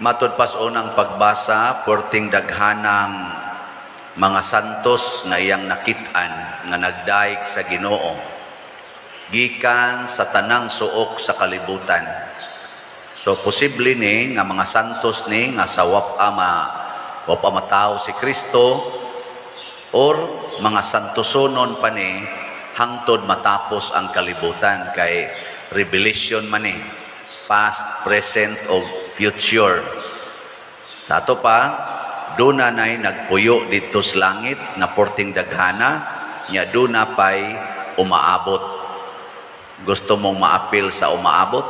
Matod pas unang pagbasa, porting daghanang mga santos nga iyang nakit-an nga nagdaig sa Ginoo gikan sa tanang suok sa kalibutan. So posible ni nga mga santos ni nga sa wapa matao si Kristo or mga santosonon pa ni hangtod matapos ang kalibutan kay revelation man ni past, present o future. Sa ato pa, doon na nagpuyo dito sa langit na porting daghana, niya doon na pa'y umaabot. Gusto mong maapil sa umaabot?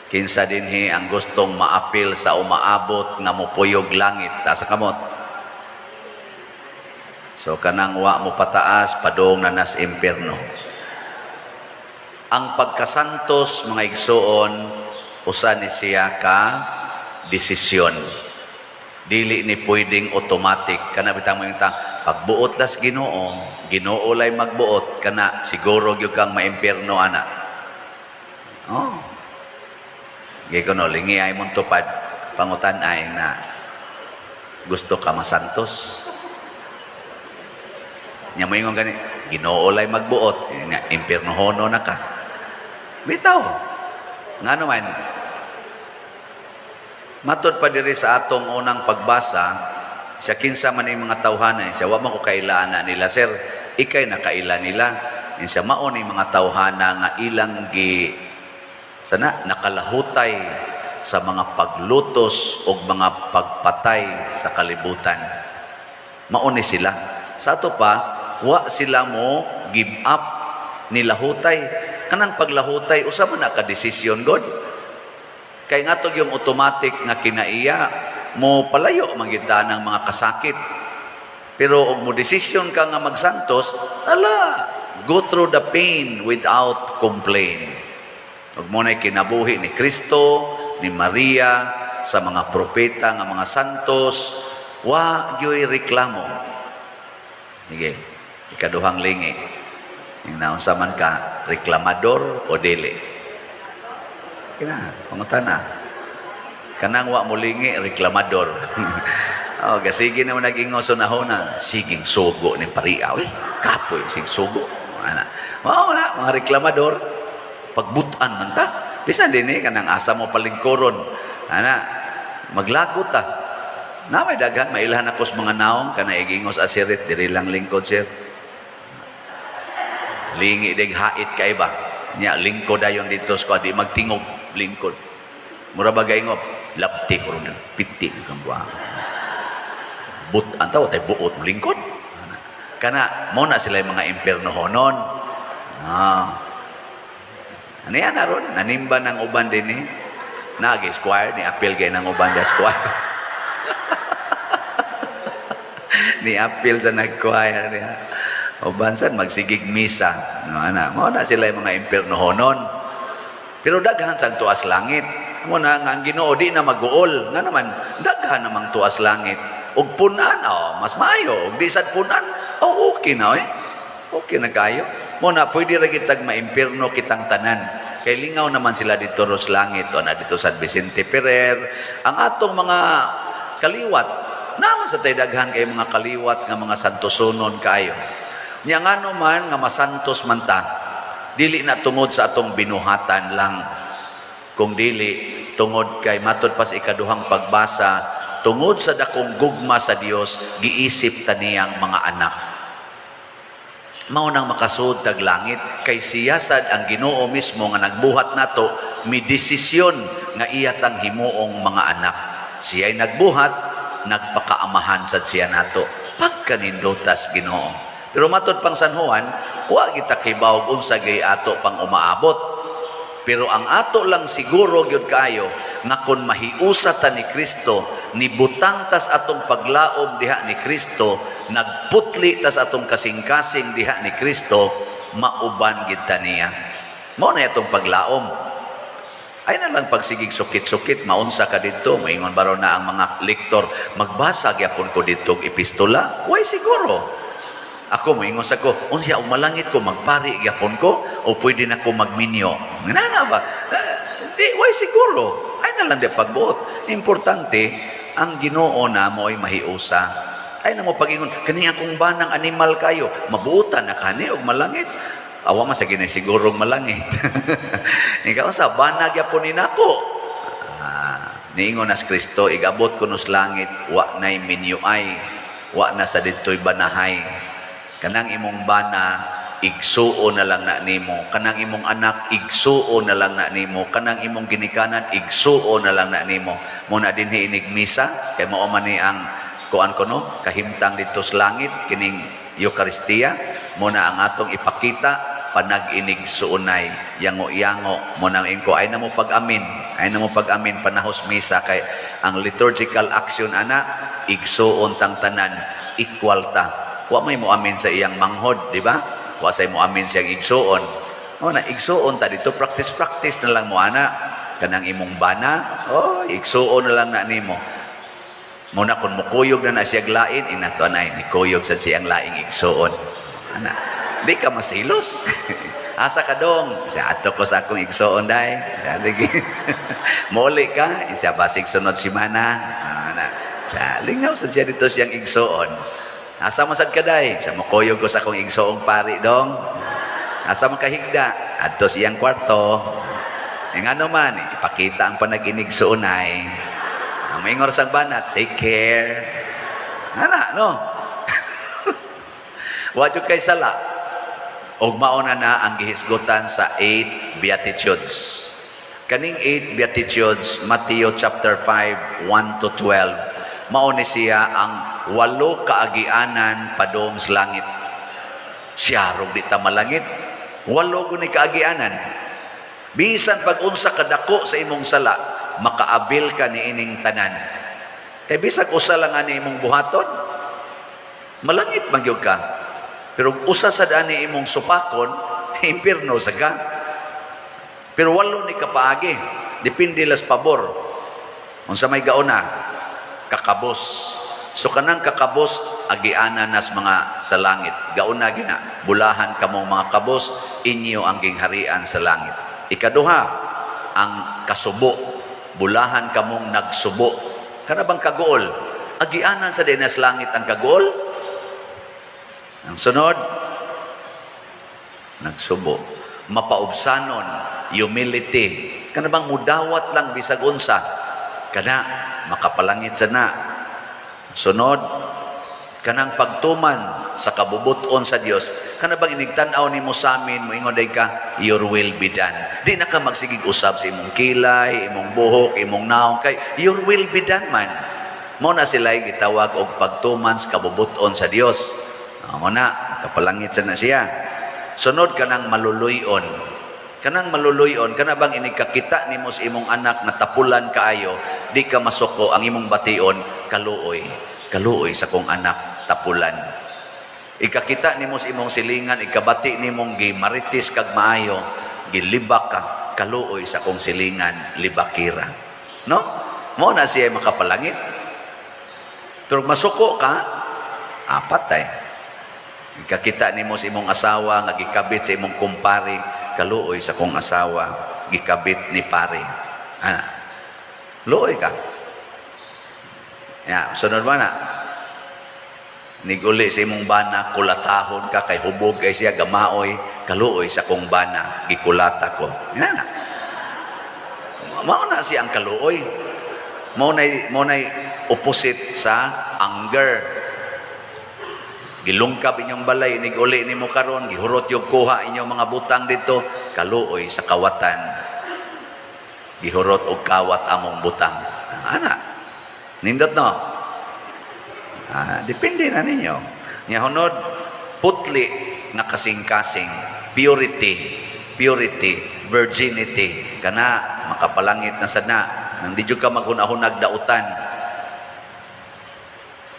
Kinsa dinhi ang gustong maapil sa umaabot nga mupuyog langit, asa kamot? So kanang wa mo pataas, padong na nas impyerno. Ang pagkasantos, mga igsoon, usa ni siya ka desisyon. Dili ni pwedeng automatic. Kana bitang mo yung pagbuot las Ginoo, Ginoo lay magbuot, kana siguro gyud kang maimpyerno ana. Oh. Gikono lingi ay mong tupad, pangutan ay na gusto ka masantos. Nya mo ingon gani, Ginoo lay magbuot, impyerno hono na ka. Bitaw. Nga naman, matod pa diri sa atong unang pagbasa, siya kinsa man yung mga tawhana, siya wa man ko kailaan nila, sir, ikay nakaila nila. Siya maon yung mga tawhana nga ilang nakalahutay sa mga paglutos o mga pagpatay sa kalibutan. Mauni sila. Sa ato pa, wa sila mo give up nilahutay. Kanang paglahutay, usa man na ka-desisyon, God. Kay nga to yung automatic nga kinaiya, mo palayo manggita ng mga kasakit. Pero og mo desisyon ka nga magsantos, go through the pain without complaint. Ug mo na'y kinabuhi ni Kristo, ni Maria, sa mga propeta nga mga santos, wa gyoy reklamo. Sige, ikaduhang lingi. Yung naunsa man ka, reklamador o dili? Kina, pangutan na. Kanang wa mulingi, reklamador. Gasigi naman naging oso na siging sugo ni pariaw. Kapoy, sig sugo. Wala, mga reklamador, pagbutan man ta. Bisan din kanang asa mo palingkoron. Maglagot ta. Na may daghan, mailahan ako sa mga naong, kana igingos asirit, diri lang lingkod sir. Lingi dig hait kay ba? Nya lingkod dayon dito sa di magtingog lingkod. Mura bagay ngop, lapti ko ron piti kang buang. But antaw tay buot lingkod. Kana mo na sila yung mga impyerno honon. Ano yan naron? Nanimba ng uban din eh. Nag-squire, ni appeal kay ng uban da squire. Ni appeal sa nag-choir niya. O bansan magsigig misa. Mo na sila yung mga impyerno honon. Pero daghan sang tuas langit. Mo na nga ang Ginoo di na mag-uol. Nga naman, daghan namang tuas langit. Og punan, mas maayo. Og di sad punan, okay na Okay na kayo. Mo na, pwede ra kitag maimpyerno kitang tanan. Kay lingaw naman sila dito sa langit. O na dito sa Vicente Ferrer. Ang atong mga kaliwat, naman sa tayo daghan kay mga kaliwat nga mga santosonon kayo. Nya nga man nga masantos man ta, dili na tungod sa atong binuhatan lang, kung dili tungod kay matod pa sa ikaduhang pagbasa, tungod sa dakong gugma sa Dios giisip ta niyang mga anak. Mao nang makasud tag langit kay siya sad ang Ginoo mismo nga nagbuhat nato, mi desisyon nga iya tang himuong mga anak. Siya'y nagbuhat, nagpakaamahan sad siya nato. Pagkanindotas Ginoo. Pero matod pang San Juan, wa kita kibaw unsa gay ato pang umaabot. Pero ang ato lang siguro gyud kayo nga kun mahiusa ta ni Kristo, nibutang tas atong paglaom diha ni Kristo, nagputli tas atong kasing-kasing diha ni Kristo, mauban gid ta niya. Mao na atong paglaom. Ay na lang pagsigig sukit-sukit, maunsa ka dito, maingon baro na ang mga lektor, magbasa gyapon ko dito epistola. Why siguro? Ako moingon sa ko, unsya umalangit ko magpari gyapon ko o pwede na ko magminyo. Ngana ba? Di why siguro? Ay Ay na lang di pagbuot. Importante, ang Ginoo na mo ay mahiusa. Ay na mo pagingon, kani akong banang animal kayo, mabuutan na kani og malangit. Awa man sa ginay sigurong malangit. Ikaw sa banag yapon ni nako. Niingon as Kristo, igabot ko nos langit, wa na'y minyuay, wa na sa dito'y banahay. Kanang imong bana, igsuo na lang na nimo. Kanang imong anak, igsuo na lang na nimo. Kanang imong ginikanan, igsuo na lang na nimo. Muna din hiinigmisa, kay mao man ni ang kuan ko no, kahimtang dito sa langit, kining Eucharistia, muna ang atong ipakita, panag-inig suunay, yango-yango, mo nang ingko, ay na mo pag-amin, panahos misa, kay ang liturgical action, ana, igsuon tang tanan, equal ta. Wa may mo amin sa iyang manghod, di ba? Wa say mo amin siyang igsuon. O na, igsuon ta dito, practice na lang mo, ana. Kanang imong bana, igsuon na lang na nimo. Muna kung mukuyog na siya lain, inato na, nikuyog sa siyang laing igsuon. Ana, di ka masilos. Asa ka dong? Siya ato ko sa akong igsoon day. Sige. Muli ka. Siya basig sunod si Mana. Siya lingaw sa siya dito siyang igsoon. Asa mo sad ka day? Siya mukuyog ko sa akong igsoong pari dong. Asa mo kahigda? Ato siyang kwarto. Nga naman, ipakita ang panag-inig suunay. Ang maingor sa bana, take care. Ana, no? Wadyo kay sala. Og mauna na ang gihisgutan sa 8 Beatitudes. Kaning 8 Beatitudes, Matthew chapter 5, 1 to 12. Mauni siya ang 8 kaagianan padong sa langit. Siya rog di ta malangit. 8 guni kaagianan. Bisan pag-unsa kadako sa imong sala, makaabil ka ni ining tanan. Kay bisag usa lang ani imong buhaton, malangit man gyud ka. Pero usa sa dani imong supakon, impierno sa ka. Pero 8 ni kapaagi, depende las pabor. Unsa may gauna, kakabos. So kanang kakabos, agiana nas mga sa langit. Gauna gina, bulahan kamong mga kabos, inyo ang gingharian sa langit. Ikaduha, ang kasubo. Bulahan kamong nagsubo. Kana bang kagool? Agianan sa dinas langit ang kagool? Ang sunod, nagsubo. Mapaubsanon, humility. Kana bang mudawat lang bisag unsa? Kana, makapalangit sa na. Sunod, kanang pagtuman sa kabubuton sa Dios. Kana bang inigtanaw nimo sa amin, moingon day ka, your will be done. Di na ka magsigig usab sa imong kilay, imong buhok, imong naong kay your will be done man. Mo na sila'y gitawag og pagtuman sa kabubuton sa Dios. Amo na, kapalangit na siya. Sunod kanang maluluyon. Kanang maluluyon, kana bang inikakita nimo sa imong anak na tapulan kaayo, di ka masuko ang imong bation, kaluoy. Kaluoy sa kong anak, tapulan. Ikakita nimo sa imong silingan, ikabati nimong gimaritis kag maayo, gilibak ka, kaluoy sa kong silingan, libakira. No? Mo na siya makapalangit. Pero masuko ka, apat ay. Kakita nimo sa imong asawa nga gikabit sa imong kumpare, kaluoy sa kong asawa, gikabit ni pare. Ana. Luoy ka. Ya, sunod ba na? Niguli sa imong bana, kulatahon ka kay hubog kay siya gamaoy, kaluoy sa kong bana, gikulata ko. Yan na. Mao na siya ang kaluoy. Mao nay opposite sa anger. Gilungkab inyong balay, iniguli ni mo karon, gihurot yung kuha inyong mga butang dito, kaluoy sa kawatan. Gihurot og kawat among butang. Ana, nindot no? Depende na ninyo. Nyahunod, putli nga kasing-kasing, purity, virginity, kana makapalangit na sana, nang di ka maghunahunag dautan.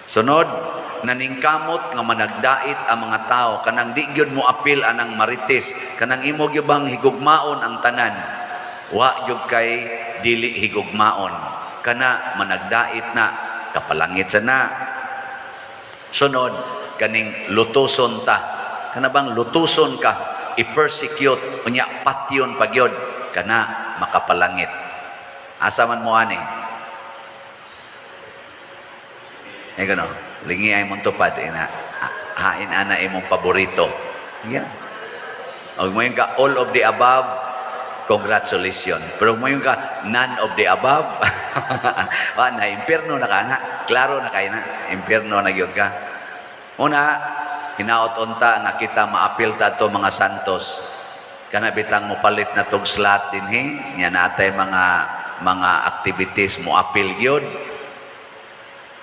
Sunod, naningkamot nga managdait ang mga tao, kanang di gyud mo apil anang marites, kanang imo gyud bang higugmaon ang tanan, wa gyud kay dili higugmaon, kana managdait na, kapalangit sana. Sunod, kaning lutuson ta, kana bang lutuson ka, i-persecute, unya patyon pagyod, kana makapalangit. Asa man mo ani? Gano, lingi ay mong tupad, hain ana imong paborito. Yan. Og mo yung ka all of the above, congratulations. Pero mo yung ka none of the above, na impyerno na ka na. Klaro na kayo na, impyerno na yun ka. Una, hinaot-unta nga kita maapil ta to mga santos. Kana bitang mo palit na tog slot din nya natay mga activities mo apil gyud.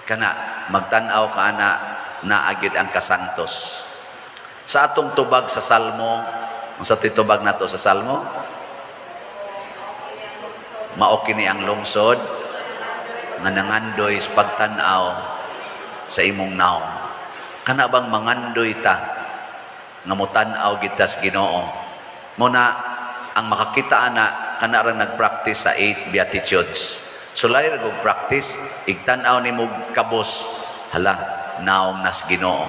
Kana magtan-aw ka na agid ang kasantos. Sa atong tubag sa Salmo, sa titubag nato sa Salmo, mao kini ang lungsod nga nangandoy sa pagtan-aw sa imong naong. Kana bang mangandoy ta nga motan-aw kita sa Ginoo? Muna ang makakita ana kana ra nagpractice sa 8 beatitudes. So lahi ra og practice, igtan-aw nimo kabos, hala, naong nas Ginoo.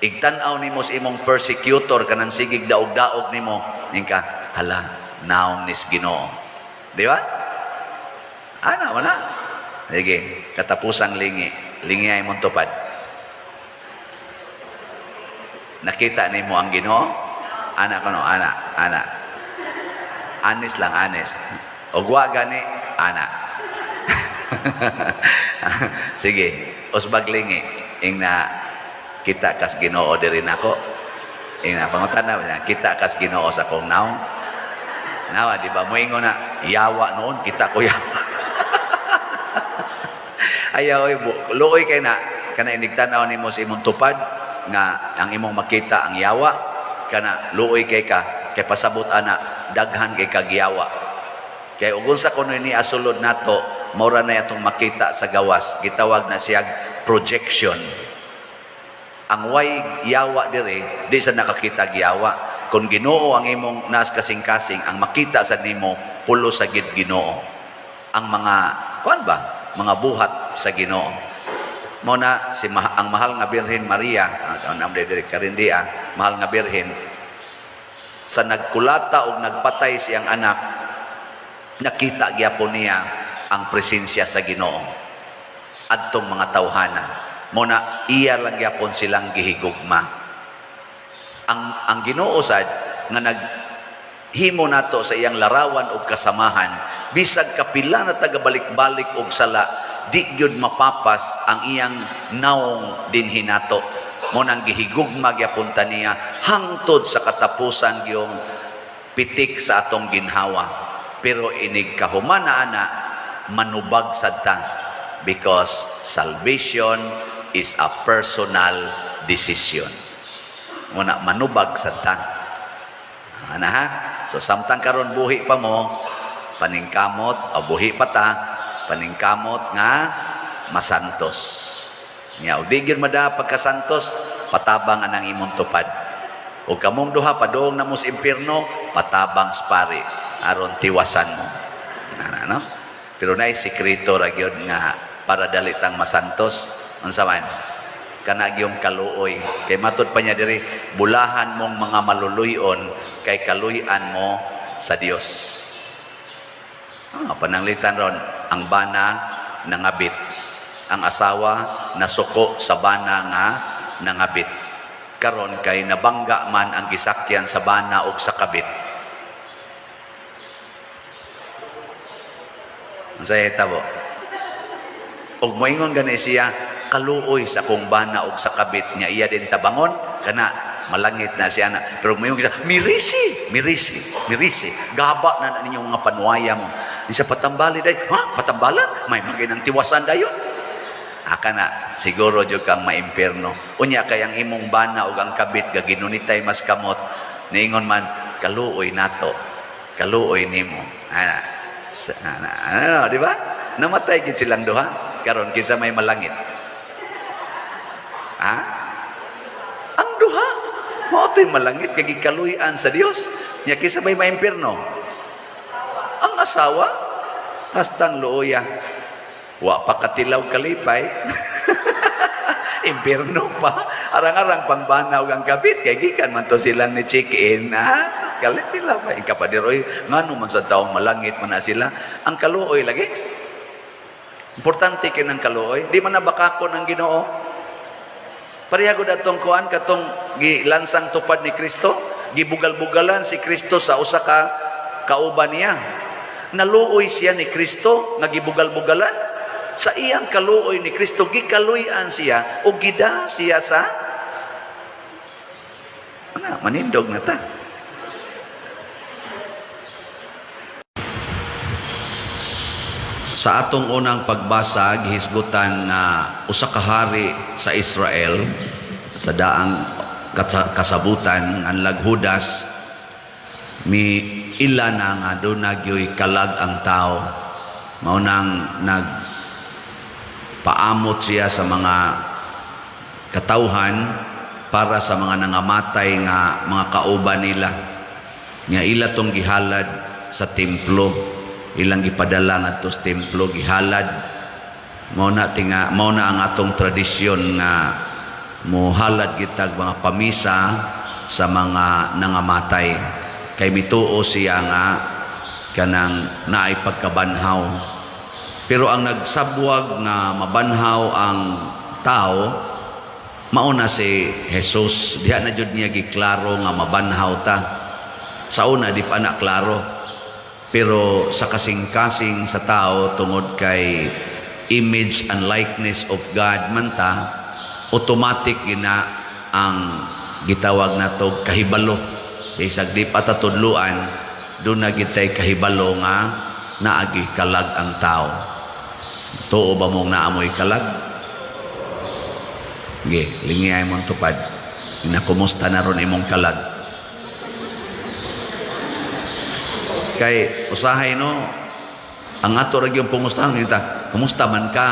Igtan-aw nimo sa imong persecutor kanang sigig daog-daog nimo, ningka hala, naong nis Ginoo. Di ba? Ana wala. Sige, katapusang lingi. Lingi ay mong tupad. Nakita nimo ang Ginoo? Ana kuno, ana. Honest lang, honest. Og wa gani, ana. Sige, usbag lingi. Ingna kita kas Ginoo diri nako. Ingna pangutana ba kita kas Ginoo sa kong naong. Nawa di ba moingon na yawa noon kita ko yawa. Ayaw luoy kay na kana inigtanaw nimo sa imong tupad nga ang imong makita ang yawa kana luoy kay ka kay pasabot ana daghan kay kagyawa. Kay ug unsa kuno ni asulod nato maura na atong makita sa gawas gitawag na siyang projection. Ang way yawa dire di sa nakakita giyawa. Kung Ginoo ang imong nas kasing-kasing, ang makita sa nimo pulo sa gid Ginoo. Ang mga kuan ba? Mga buhat sa Ginoo. Mo na ang mahal nga Birhen Maria, ang dire karindia, mahal nga Birhen sa nagkulata og nagpatay siyang anak, nakita gyapon niya ang presensya sa Ginoo adtong mga tawhana. Mo na iya lang gyapon silang gihigugma. Ang Ginoo sad nga naghimo nato sa iyang larawan og kasamahan bisag kapila na tagabalik-balik og sala di gyud mapapas ang iyang naong dinhi nato mo nang gihigugma gyapon ta niya hangtod sa katapusan gyung pitik sa atong ginhawa pero inig kahumana ana manubag sad ta because salvation is a personal decision. Muna manubag sa ta. Ana ha? So samtang karon buhi pa mo, paningkamot o buhi pa ta, paningkamot nga masantos. Nya ug di gyud mada pagkasantos, patabang anang imong tupad. Ug kamong duha padong na mo sa impierno, patabang spari aron tiwasan mo. Ana no? Pero nay sekreto ra gyud nga para dalitang masantos. Unsa man? Kana gyung kaluoy kay matud pa niya diri bulahan mong mga maluluyon kay kaluy-an mo sa Dios. Pananglitan ron ang bana nangabit, ang asawa nasuko sa bana nga nangabit. Karon kay nabangga man ang gisakyan sa bana ug sa kabit. Unsay hitabo? Og moingon gani siya kaluoy sa kong bana og sa kabit niya iya din tabangon kana malangit na siya na pero mayon siya mirisi gaba na ninyong mga panuaya mo di sa patambali day patambalan may maginang tiwasan dayon aka na siguro jud kang maimpierno unya kay ang imong bana og ang kabit ga ginunitay mas kamot niingon man kaluoy nato kaluoy nimo ana di ba namatay gid silang duha karon kinsa may malangit. Ang duha mao toy malangit kay gikaluy-an sa Dios nya kisa may maimpierno ang asawa hastang luoya wa pa katilaw kalipay Impierno pa. Arang-arang pangbanaw ang kabit. Kaya gikan man to sila ni check-in. Sa skalit nila pa. Ikapadiroy, nga naman sa taong malangit man na sila. Ang kaluoy lagi. Importante kinang kaluoy. Di man nabakakon ang Ginoo. Parehagod atong kuan katong gilansang tupad ni Kristo. Gibugal-bugalan si Kristo sa usa ka kauban niya. Naluoy siya ni Kristo nga gibugal-bugalan. Sa iyang kaluoy ni Kristo, gikaluyan siya o gida siya sa manindog na ta. Sa atong unang pagbasa, gihisgutan na usa ka hari sa Israel sa daang kasabutan ang Laghudas mi ila na nga doon nagyoy kalag ang tao. Maunang paamot siya sa mga katawhan para sa mga nangamatay nga mga kauban nila. Nga ila tong gihalad sa templo. Ilang gipadala ngadto sa templo gihalad. Mao na ang atong tradisyon nga mohalad gitag mga pamisa sa mga nangamatay. Kay mituo siya nga kanang naay pagkabanhaw. Pero ang nagsabwag nga mabanhaw ang tao, mauna si Jesus. Diha na jud niya giklaro nga mabanhaw ta. Sa una di pa na klaro. Pero sa kasing-kasing sa tao tungod kay image and likeness of God man ta, automatic gina ang gitawag nato kahibalo. Isag di pa ta tudluan, doon na gitay kahibalo nga naagi kalag ang tao. Tuo ba mong naamoy kalag? Ge, lingi ay mong tupad. Inakumusta na ron imong kalag. Kay usahay no, ang ato ra gyud pumustahan kita. Kumusta man ka?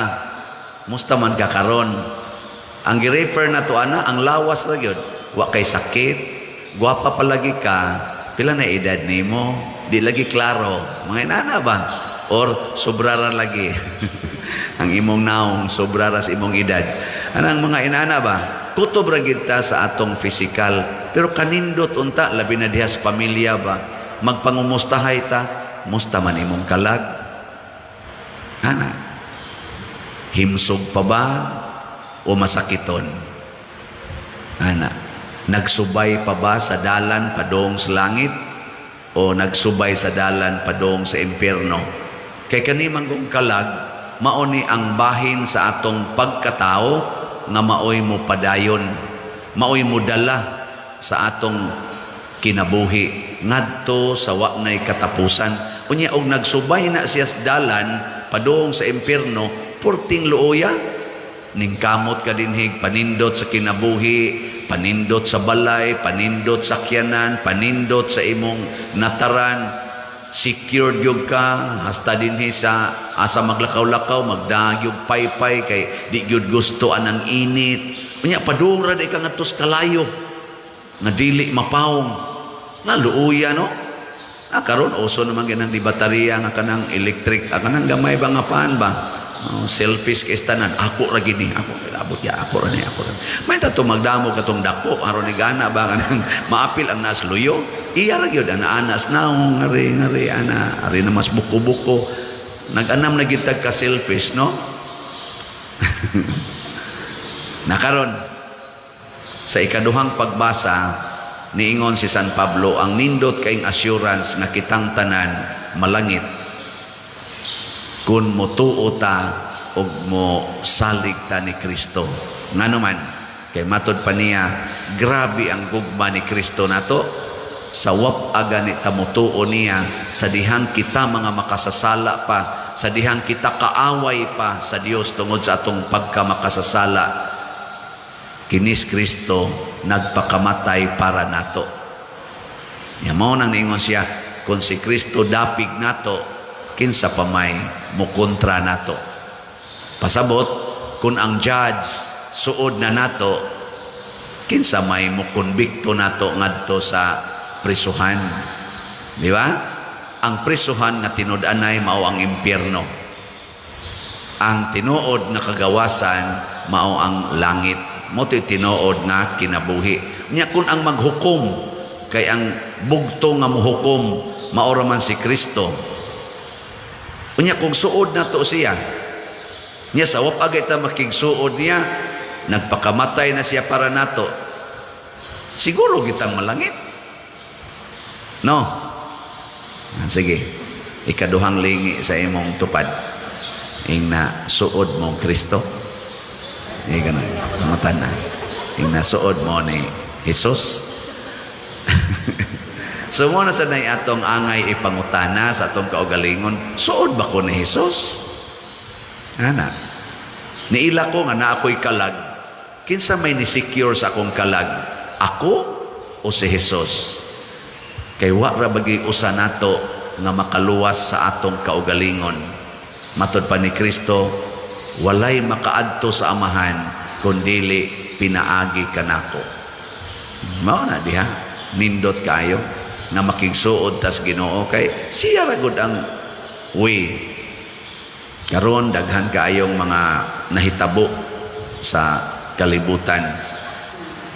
Kumusta man ka karon? Ang gi-refer na to ana, ang lawas ra gyud. Wa kay sakit, gwapa palagi ka, pila na edad nimo? Di lagi klaro. Mga inana ba? Or sobrara lagi. Ang imong naong sobrara sa imong edad. Anang mga inana ba? Kutob ra gid ta sa atong physical, pero kanindot unta labi na diha sa pamilya ba? Magpangumustahay ta, musta man imong kalag? Ana. Himsog pa ba o masakiton? Ana. Nagsubay pa ba sa dalan padong sa langit o nagsubay sa dalan padong sa impyerno? Kay kanimang kong kalag, maoni ang bahin sa atong pagkatao nga maoy mo padayon, maoy mo dala sa atong kinabuhi ngadto sa wa nay katapusan. Unya og nagsubay na siya sa dalan padong sa impyerno, purting luoya ning kamot ka dinhig, panindot sa kinabuhi, panindot sa balay, panindot sa kyanan, panindot sa imong nataran, secured yung ka, hasta dinhi sa asa maglakaw-lakaw, magdagyog paypay, kay di gyud gusto anang init. Unya padung ra di ka ngadto sa kalayo, nga dili mapawong, nga luuya no? Karon uso naman ganang di baterya nga kanang electric, kanang gamay ba nga fan ba? Selfish kay tanan, ako ra gini, ako abot ya, ako ra ni, ako ra. May tato magdamo katong dako aron ni gana ba kanang maapil ang nasluyo. Iya ra gyud ana anas naong ngari ana, ari na mas buko-buko. Nag-anam na gid ka selfish no? Nakaron sa ikaduhang pagbasa niingon si San Pablo, ang nindot kaing assurance nga kitang tanan malangit kun motuo ta og mo salig ta ni Kristo. Ngano man kay matud pa niya, grabe ang gugma ni Kristo nato sa wap aga ni tamutuo niya, sa dihang kita mga makasasala pa, sa dihang kita kaaway pa sa Dios tungod sa atong pagkamakasasala, kinis Kristo nagpakamatay para nato. Mao nang niingon siya, kung si Kristo dapig nato, kinsa pa may mukontra nato. Pasabot, kung ang judge suod na nato, kinsa may mukonbikto nato ngadto sa prisuhan. Di ba? Ang prisuhan nga tinud-anay mao ang impyerno. Ang tinuod nga kagawasan mao ang langit. Mo'y tinuod nga kinabuhi. Nya kun ang maghukom, kay ang bugto nga muhukom, maora man si Kristo. Unya kung suod na to siya, niya sa wapagay ta makigsuod niya, nagpakamatay na siya para nato. Siguro kitang malangit. No? Sige, ikaduhang lingi sa imong tupad. Ing na suod mong Kristo. Ganun, namatan na. Ing na suod mo ni Jesus. So mo na sa nay atong angay ipangutana sa atong kaugalingon, suod ba ko ni Jesus? Ana. Niila ko nga na ako'y kalag. Kinsa may ni-secure sa akong kalag? Ako o si Jesus? Kay wa ra bagi usa nato nga makaluwas sa atong kaugalingon. Matod pa ni Kristo, walay makaadto sa amahan kundili pinaagi kanako. Mao na diha, nindot kayo nga makigsuod tas Ginoo kay siya ra gud ang way. Karon daghan kaayong mga nahitabo sa kalibutan.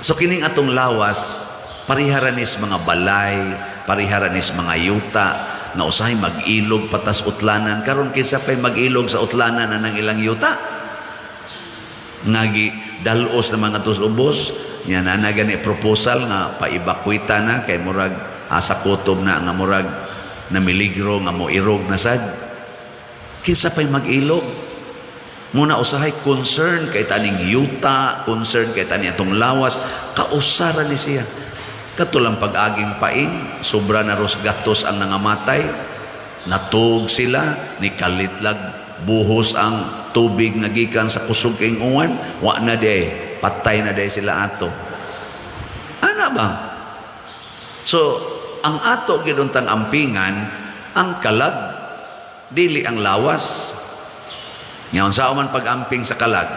So kining atong lawas, pariharanis mga balay, pariharanis mga yuta, na usahay mag-ilog patas utlanan. Karon kinsa pay mag-ilog sa utlanan na ng ilang yuta? Ngagi dalos na mga tus-ubos, nya na gani proposal nga paibakwita na kay murag asa kutob na nga murag na miligro nga mo irog na sad. Kinsa pay mag-ilog? Muna usahay concern kay taning yuta, concern kay tani atong lawas, kausara ni siya. Katulang pag-aging paing, sobra na ros gatos ang nangamatay, natug sila, ni kalitlag, buhos ang tubig nga gikan sa kusog king uwan, wa na day, patay na day sila ato. Ana ba? So, ang ato giduntang ampingan, ang kalag, dili ang lawas. Ngayon, saan man pag-amping sa kalag?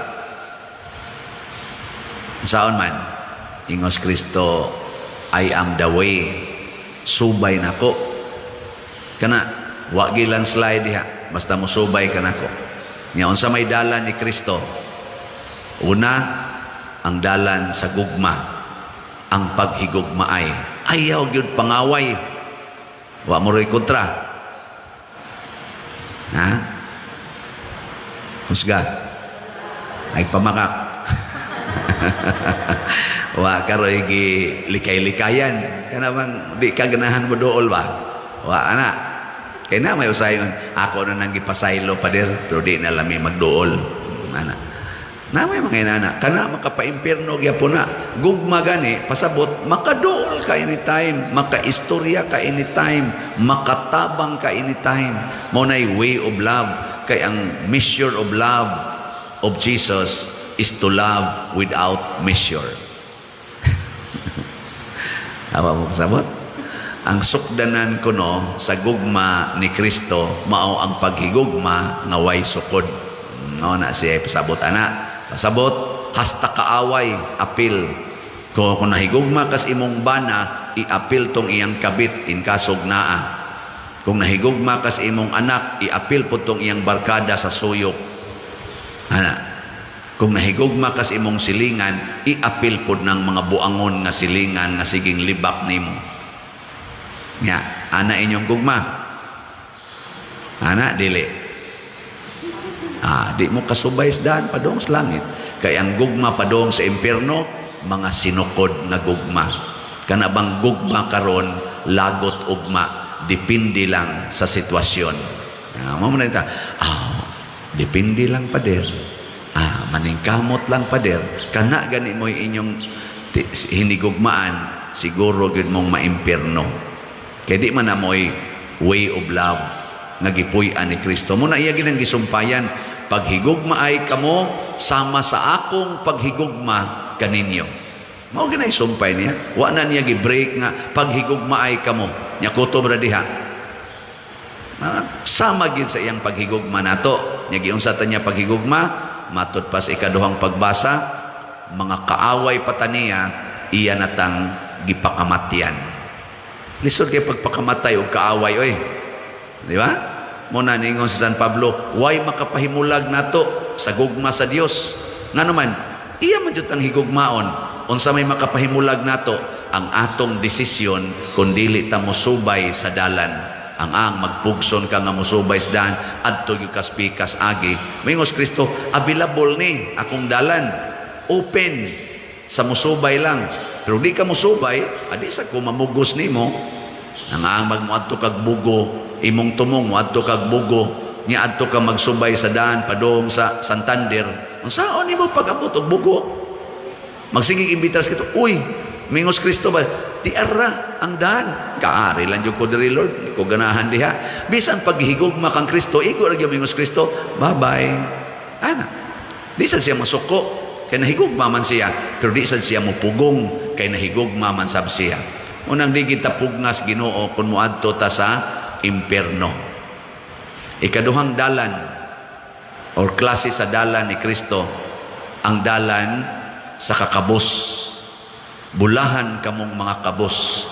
Saan man? Ingos Kristo, I am the way. Subay nako. Kana, wa gilan slide diha. Basta mo subay ka nako. Ngayon, sa may dalan ni Kristo, una, ang dalan sa gugma. Ang paghigugma ay ayaw gyud pangaway. Wa mo ro'y kontra. Ha? Husga. Ay pamakak. Wa karoy gi likay-likayan. Kana bang di ka ganahan mo dool ba? Wa ana. Kay na may usayon ako na nang gipasaylo pa der, pero di na lami magdool. Ana. Na may mga inana, kana makapaimpierno gyapon na. Gugma gani pasabot makadool ka anytime, makaistorya ka anytime, makatabang ka anytime. Mo nay way of love. Kay ang measure of love of Jesus is to love without measure. Apa mo sabot? Ang sukdanan kuno sa gugma ni Kristo mao ang paghigugma nga way sukod. No na siya pasabot ana. Pasabot hasta kaaway apil. Kung nahigugma kas imong bana, iapil tong iyang kabit in kasog naa. Kung nahigugma kas imong anak, iapil po tong iyang barkada sa suyok. Ana. Kung nahigugma kas imong silingan, iapil po ng mga buangon nga silingan nga siging libak nimo. Nya, ana inyong gugma. Ana, dili. Di mo kasubay daan padong sa langit. Kaya ang gugma padong sa impyerno, mga sinukod na gugma. Kanabang gugma karon lagot ugma. Depende lang sa sitwasyon. Mamunay ta, depende lang pader. Maningkamot lang pader. Kana gani mo inyong hinigugmaan, siguro gud mong maimpierno. Kaya di man na mo'y way of love nga gipuy-an ni Kristo. Muna iya ginang gisumpayan, paghigugma ay kamo sama sa akong paghigugma kaninyo. Mao ginay sumpay niya. Wa na niya gi-break nga paghigugma ay kamo. Nya kutom ra diha. Sama gid sa iyang paghigugma nato. Nya giunsa ta niya paghigugma, matud pa sa ikaduhang pagbasa, mga kaaway pataniya iya natang gipakamatyan. Lisod kay pagpakamatay og kaaway oy. Di ba? Muna ningon sa San Pablo, way makapahimulag nato sa gugma sa Dios. Nga naman, iya man jud ang higugmaon unsa may makapahimulag nato ang atong desisyon kung dili ta mosubay sa dalan. Ang magpugson ka nga mosubay sa dalan adto gyud kas pikas agi. Mingos Kristo, available ni akong dalan. Open sa musubay lang. Pero di ka musubay, adi sa ko mamugos nimo. Ang magmuadto kag bugo, imong tumong muadto kag bugo, nya adto ka magsubay sa daan padong sa Santander. Unsaon nimo pag-abot og bugo? Magsigig imbitas kito, uy, mingos Kristo ba? Tiara ang daan. Kaari lang yung ko diri Lord, ko ganahan diha. Bisan paghigugma kang Kristo, igo lang yung mingos Kristo, bye-bye. Ana. Di sad siya masuko, kay nahigugma man siya, pero di sad siya mupugong, kay nahigugma man sab siya. Unang di kita pugnas Ginoo kun muadto ta sa impierno. Ikaduhang dalan or klase sa dalan ni Kristo, ang dalan sa kakabos. Bulahan kamong mga kabos,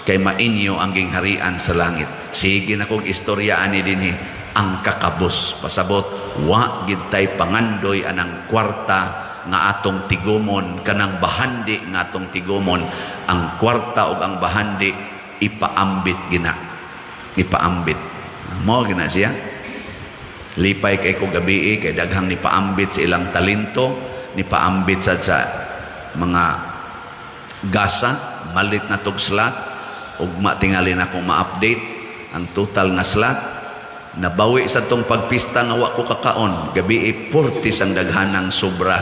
kay mainyo ang gingharian sa langit. Sige na kong istoryaan ni dinhi ang kakabos. Pasabot, wa gid tay pangandoy anang kwarta nga atong tigumon, kanang bahandi nga atong tigumon. Ang kwarta o ang bahandi ipaambit gina. Ipaambit. Mo gina siya. Lipay kay ko gabi kay daghang ni paambit sa ilang talento, ni paambit sa mga gasa, malit na tog slot, ugma tingali na akong ma-update ang total nga slot. Nabawi sa tong pagpista nga wa ko kakaon, gabi 40 ang daghanang sobra.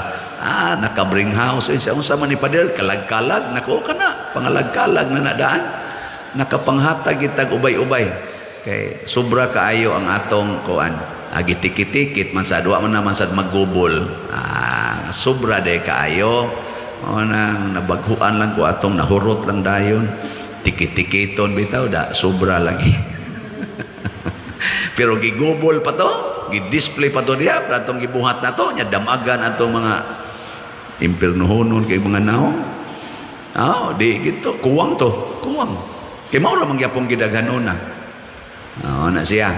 Naka-bring house, unsa man ni pader, kalag-kalag, nako kana, pangalag-kalag na nadaan. Nakapanghatag itag ubay-ubay. Kay sobra kaayo ang atong kuan. Gitikit-tikit man sa duwa man naman sad maggubol. Sobra day kaayo. Nang nabaghuan lang ko atong nahurot lang dayon. Tikit-tikiton bitaw da sobra lagi. Pero gigubol pa to, gi-display pa to diya, para atong gibuhat na to, nya damagan atong mga impiernohonon kay mga naong. Di gito, kuwang to, kuwang. Kay mao ra man gyapon gidaghan una. Na siya.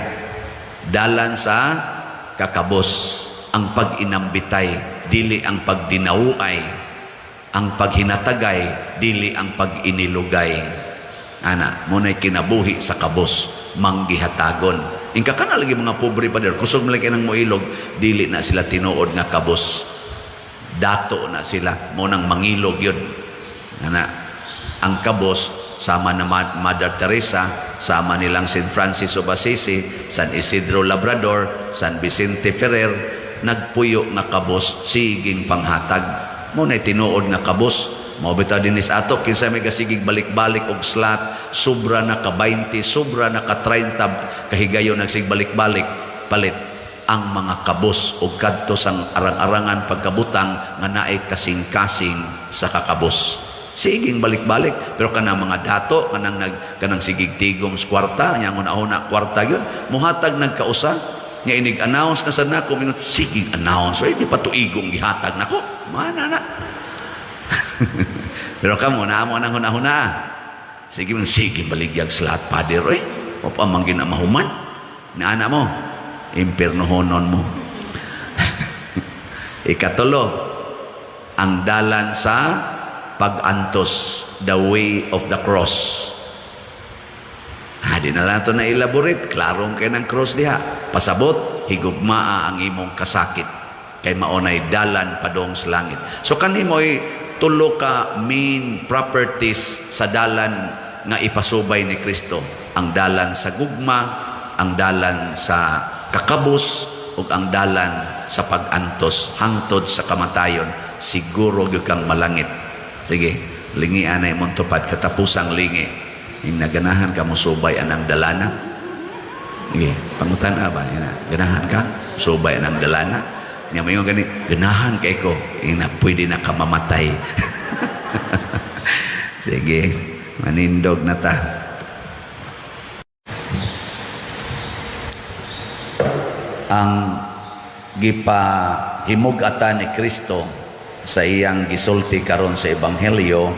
Dalan sa kakabos, ang pag-inambitay, dili ang pagdinauay. Ang paghinatagay, dili ang pag-inilugay. Muna'y kinabuhi sa kabos, manggihatagon. Ingka ka na lagi mga pobre pa der, kusog malaki ng moilog, dili na sila tinuod nga kabos. Dato na sila, munang mangilog yun. Ang kabos, sama na Mother Teresa, sama nilang St. Francis of Assisi, San Isidro Labrador, San Vicente Ferrer, nagpuyo nga kabos, siging panghatag. Muna'y tinuod nga kabos. Mabita din is ato, kinsa may kasigig balik-balik og slot, sobra na ka 20, sobra na ka 30, kahigayon nagsig balik-balik, palit ang mga kabos og kadto sang arang-arangan pagkabutang nga naay kasing-kasing sa kakabos. Siging balik-balik, pero kanang mga dato, kanang sigig tigom sa kwarta, nya una-una kwarta yun, muhatag nagkausa, nga inig-announce na sa nako, sigig announce, di patuigong gihatag nako, mana na. Pero kamo na mo nang huna-huna. Sige baligyag slot pader o pamangkin na mahuman. Na ana mo, impiernohonon mo. Ikatulo, ang dalan sa pag-antos, the way of the cross. Di na lang ito na elaborate. Klarong kayo ng cross diha. Pasabot, higugmaa ang imong kasakit. Kay maunay dalan padong sa langit. So kanimoy tulo ka main properties sa dalan nga ipasubay ni Kristo. Ang dalan sa gugma, ang dalan sa kakabos, ug ang dalan sa pag-antos hangtod sa kamatayon. Siguro gyud kang malangit. Sige, lingian na imong tupad katapusang lingi. Yung naganahan ka mo subay anang dalana. Sige, pangutan ba? Ganahan ka? Subay anang dalana. Nga may gani, ganahan kay ko. Yung pwede na ka mamatay. Sige, manindog na ta. Ang gipahimugatan ni Kristo sa iyang gisulti karon sa Ebanghelyo,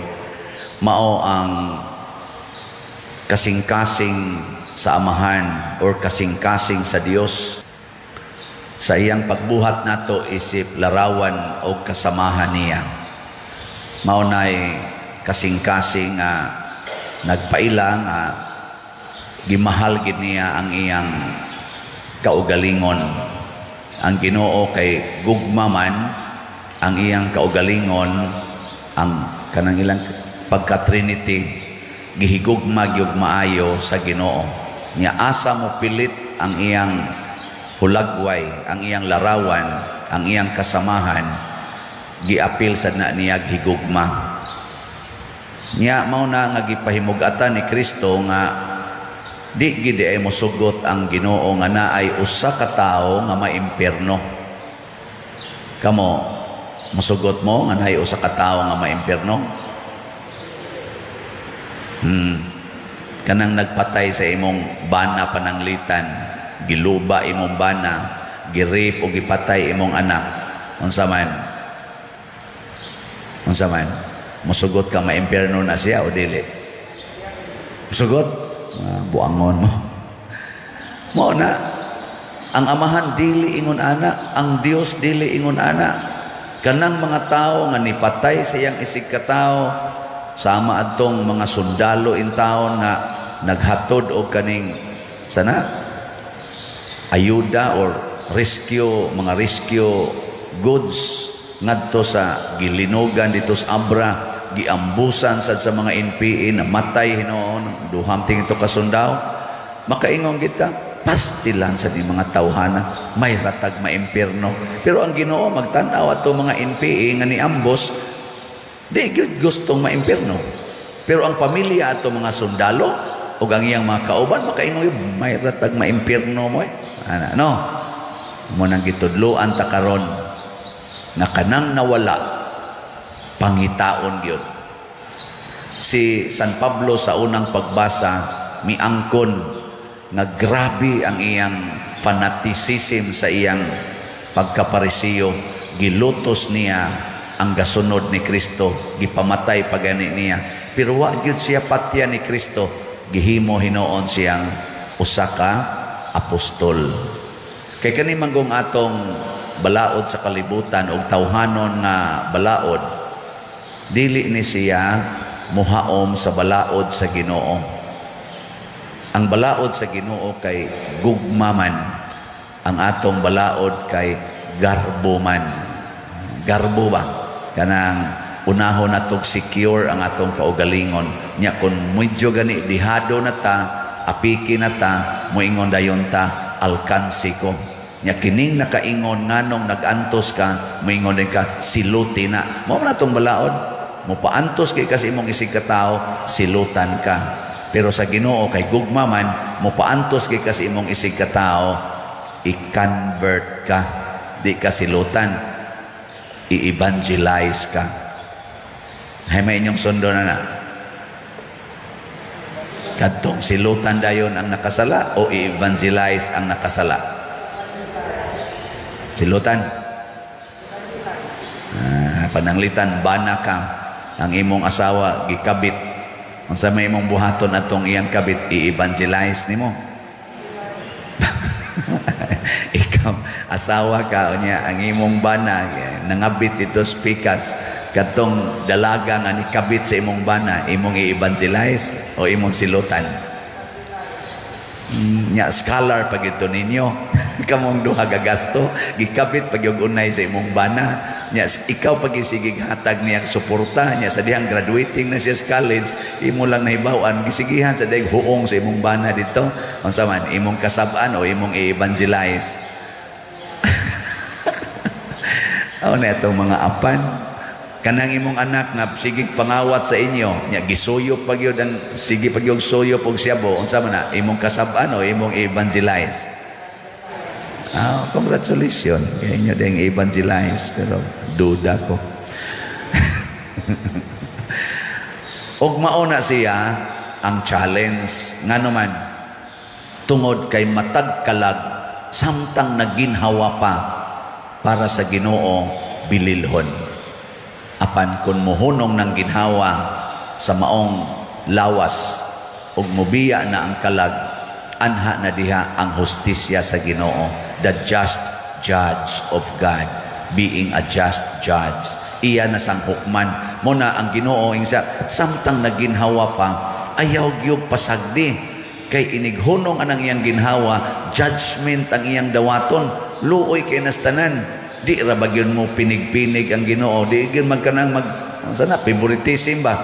mao ang kasing-kasing sa Amahan or kasing-kasing sa Dios. sa iyang pagbuhat nato isip larawan o kasamahan niya. Maunay kasing-kasing nga nagpaila nga gimahal gid niya ang iyang kaugalingon. Ang Ginoo kay gugma man ang iyang kaugalingon, ang kanang ilang pagka-Trinity gihigugma gyud maayo sa Ginoo. Nya asa mo pilit ang iyang hulagway, ang iyang larawan, ang iyang kasamahan, giapil sad na niya higugma. Nya mao na nga gipahimug-atan ni Kristo nga di gid ay mosugot ang Ginoo nga naay usa ka tawo nga maimpierno. Kamo mosugot mo nga naay usa ka tawo nga maimpierno? Kanang nagpatay sa imong bana pananglitan, giluba imong bana, girip o gipatay imong anak, unsa man? Unsa man? Musugot ka maimpierno na siya o dili? Musugot? Buangon mo. Mo na, ang amahan dili ingon ana, ang Dios dili ingon ana. Kanang mga tao nga nipatay sa iyang isig ka tao, sama adtong mga sundalo in taon nga naghatod og kaning sana ayuda or mga rescue goods ngadto sa gilinugan dito sa Abra, giambusan sad sa mga NPA na matay hinoon duhamting ito kasundao. Makaingon kita pastilan sa di mga tawhana may ratag maimpierno, pero ang Ginoo magtan-aw ato mga NPA nga niambos di gyud gustong maimpierno, pero ang pamilya ato mga sundalo ug ang iyang mga kauban makaingon may ratag maimpierno mo ana no mo nang gitudloan ta karon na kanang nawala pangitaon gyud. Si San Pablo sa unang pagbasa miangkon nga grabe ang iyang fanaticism sa iyang pagkaparisiyo, gilutos niya ang gasunod ni Kristo, gipamatay pagani niya, pero wa gyud siya patya ni Kristo, gihimo hinoon siyang usa ka apostol. Kay kani manggong atong balaod sa kalibutan og tawhanon nga balaod, dili ni siya muhaom sa balaod sa Ginoo. Ang balaod sa Ginoo kay gugma man, ang atong balaod kay garbo man. Garbo ba? Kanang unahon natong secure ang atong kaugalingon. Nya kung medyo gani dihado na ta, apiki na ta, moingon dayon ta alkansi ko. Nya kining nakaingon nganong nagantos ka, moingon din ka siluti na. Mao na tong balaod. Mo paantos kay kasi imong isig ka tao, silutan ka. Pero sa Ginoo kay gugma man, mo paantos kay kasi imong isig ka tao, i-convert ka, di ka silutan. I-evangelize ka. Hay may inyong sundo na kadtong silutan dayon ang nakasala o i-evangelize ang nakasala? Silutan. Pananglitan bana ka, ang imong asawa gikabit, unsa may imong buhaton atong iyang kabit, i-evangelize nimo. Ikaw asawa ka unya ang imong bana nangabit dito pikas, katong dalaga nga nikabit sa imong bana, imong i-evangelize o imong silutan? Nya scholar pag ito ninyo kamong duha gagasto gikabit pag yung unay sa imong bana, nya ikaw pag isigig hatag niyang suporta nya sa dihang graduating na siya sa college, imo lang nahibawan gisigihan sa dayang huong sa imong bana dito, unsa man imong kasab-an o imong i-evangelize? Aw na itong mga apan kanang imong anak nga sigig pangawat sa inyo, nya gisuyop pag yun ang sige pag yung suyop og siyabo, unsa man na imong kasab-an o imong evangelize? Congratulations kay inyo ding evangelize, pero duda ko. Og mauna siya ang challenge ngano man tungod kay matag kalag samtang naginhawa pa para sa Ginoo bililhon. Apan kun mohunong ng ginhawa sa maong lawas ug mobiya na ang kalag, anha na diha ang hustisya sa Ginoo, the just judge of God, being a just judge. Iya na sang hukman. Muna ang Ginoo siya, samtang naginhawa pa, ayaw gyud pasagdi. Kay inighunong anang iyang ginhawa, judgment ang iyang dawaton. Luoy kay nastanan. Di ra ba gyud mo pinig-pinig ang Ginoo? Di gyud magkanang sana favoritism ba?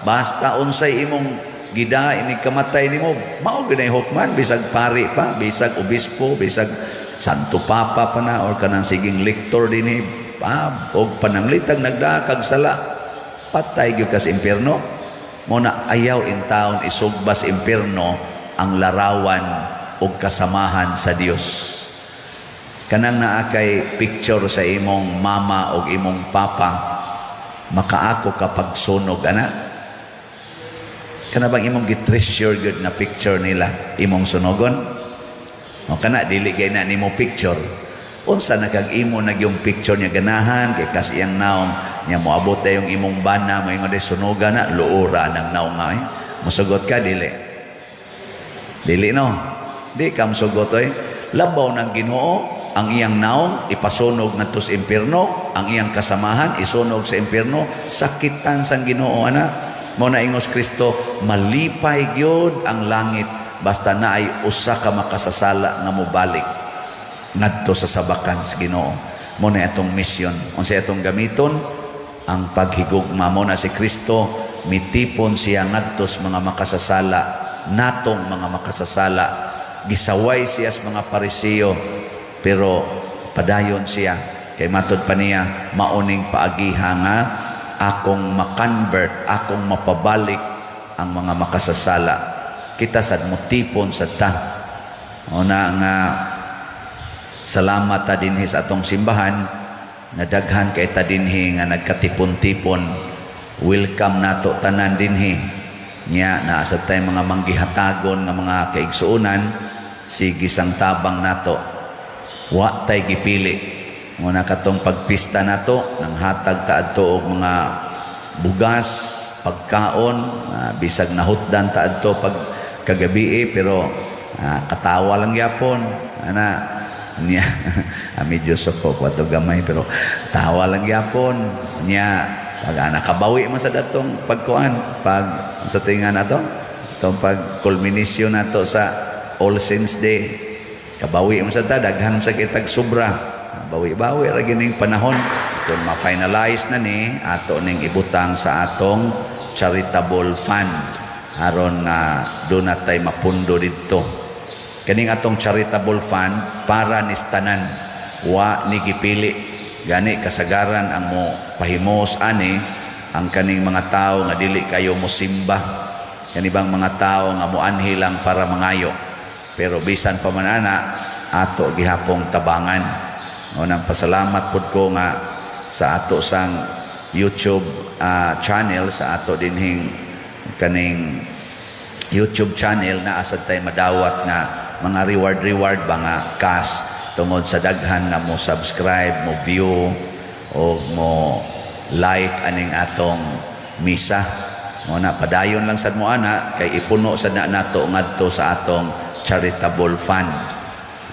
Basta unsay imong gida inig kamatay nimo, mao gyud ay hukman, bisag pari pa, bisag obispo, bisag santo papa pa na, or kanang siging lektor dinhi, og pananglitag nagdakag sala, patay gyud ka sa impierno. Muna ayaw in taon isugbas impierno ang larawan og kasamahan sa Dios. Kanang naa kay picture sa imong mama o imong papa, makaako kapag sunog ana. Kana bang imong gitreasure good na picture nila imong sunogon? O kana dili gay na nimo picture. Unsa nakag-imo na yung picture niya ganahan kay kas iyang naong nya moabot na yung imong bana mo ingon sunogan na luura nang naong nga musugot ka dili. Dili no. Di ka musugot oy. Labaw ng Ginoo ang iyang naong ipasunog ngadto sa impierno, ang iyang kasamahan isunog sa impierno, sakitan sang Ginoo ana. Mao na ingos Kristo, malipay gyud ang langit basta naay usa ka makasasala nga mobalik ngadto sa sabakan sa Ginoo. Mao na atong mission. Unsa atong gamiton? Ang paghigugma. Mao na si Kristo, mitipon siya ngadto sa mga makasasala, natong mga makasasala. Gisaway siya sa mga Pariseo, pero padayon siya kay matod pa niya, mauning paagiha nga akong makonvert, akong mapabalik ang mga makasasala. Kita sad motipon sa ta. Una nga salamat ta dinhi sa atong simbahan, nadaghan kay ta dinhi nga nagkatipon-tipon. Welcome nato tanan dinhi. Nya naa sa tay mga manggihatagon nga mga kaigsuonan, sige sang tabang nato. Wa tay gipili. Muna katong pagpista nato nang hatag ta adto og mga bugas, pagkaon, bisag nahutdan ta adto pag kagabi pero katawa lang yapon ana niya medyo soko kwato gamay pero tawa lang yapon niya pag nakabawi man sa datong pagkuan pag sa tinga nato itong pag culmination nato sa All Saints Day, kabawi man sa ta daghan sa kitag sobra, bawi-bawi ra gining panahon kung ma-finalize na ni ato ning ibutang sa atong charitable fund aron nga do na tay mapundo didto. Kaning atong charitable fund para ni tanan, wa ni gipili gani kasagaran ang mo pahimos ani ang kaning mga tao nga dili kayo mosimba, kani bang mga tao nga moanhi lang para mangayo, pero bisan pa man ana ato gihapong tabangan. Unang pasalamat pud ko nga sa ato sang YouTube channel, sa ato dinhing kaning YouTube channel na asad tay madawat nga mga reward ba nga cash tungod sa daghan nga mo subscribe, mo view o mo like aning atong misa. Muna padayon lang sad mo ana kay ipuno sad na nato ngadto sa atong charitable fund.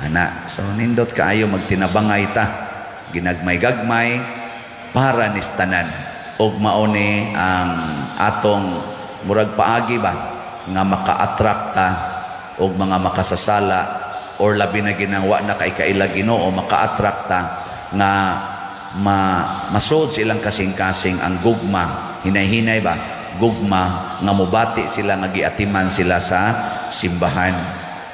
Ana, so nindot kaayo magtinabangay ta, ginagmay-gagmay para ni tanan. Og mauni ang atong murag paagi ba nga maka-attract ta og mga makasasala or labi na ginangwa na kay kaila Ginoo, maka-attract ta nga masud silang kasing-kasing ang gugma, hinay-hinay ba gugma nga mobati sila nga giatiman sila sa simbahan.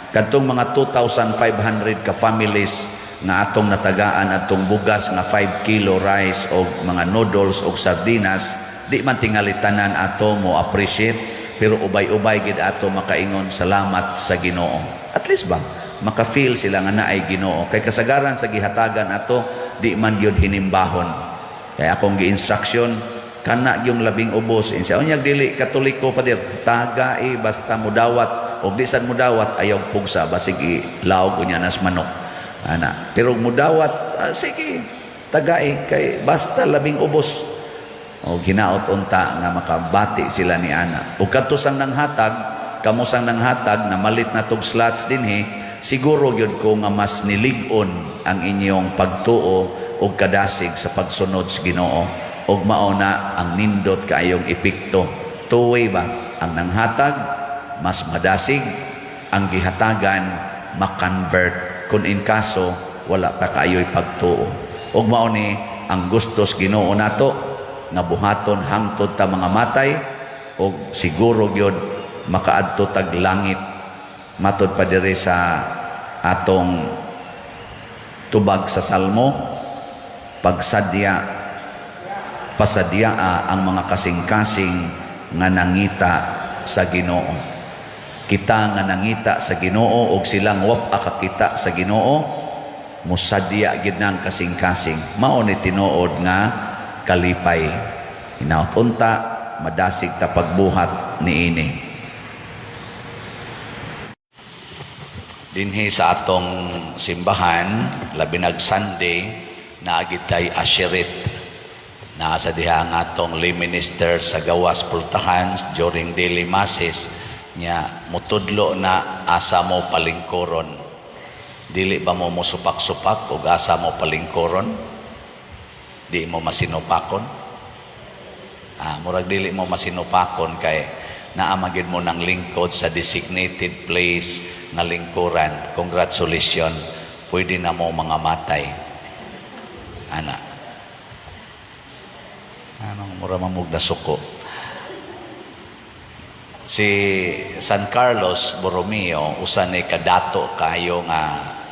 Kadtong mga 2,500 ka families nga atong natagaan atong bugas nga 5 kilo rice o mga noodles o sardinas, di man tingalitanan ato mo appreciate, pero ubay-ubay gid ato makaingon salamat sa Ginoo. At least ba maka-feel sila nga naay Ginoo, kay kasagaran sa gihatagan ato di man gyud hinimbahon. Kaya akong gi-instruction kana yung labing ubos insa unyag dili Katoliko padir tagai basta mudawat og di sad mudawat ayaw pugsa basig ilaog unya nas manok ana, pero mudawat sige tagai kay basta labing ubos og hinaot unta nga makabati sila ni ana. Ug kadto sang nanghatag kamusang nanghatag na malit na tog slots dinhi siguro yun ko nga mas nilig-on ang inyong pagtuo o kadasig sa pagsunod sa Ginoo. Og mauna ang nindot kaayong epekto. Two-way ba? Ang nanghatag, mas madasig. Ang gihatagan, makonvert. Kung in kaso, wala pa kaayo'y pagtuo. Og mauni, ang gustos Ginoo nato, nga buhaton hangtod ta mga matay, og siguro gyud makaadto tag langit. Matod pa diri sa atong tubag sa Salmo, pasadyaa ang mga kasing-kasing nga nangita sa Ginoo. Kita nga nangita sa Ginoo og silang wap akakita sa Ginoo, musadya gid nang kasing-kasing. Mao ni tinuod nga kalipay. Hinaut unta madasig ta pagbuhat niini. Dinhi sa atong simbahan, labi nag Sunday, naagitay asherit. Na sa diha nga atong lay minister sa gawas pultahan during daily masses, nya mutudlo na asa mo palingkoron. Dili ba mo supak-supak o asa mo palingkoron? Di mo masinupakon? Murag dili mo masinupakon kay naamagid mo ng lingkod sa designated place na lingkuran. Congratulations, pwede na mo mga matay. Anong mura mamug na suko? Si San Carlos Borromeo, usa ni kadato kayo nga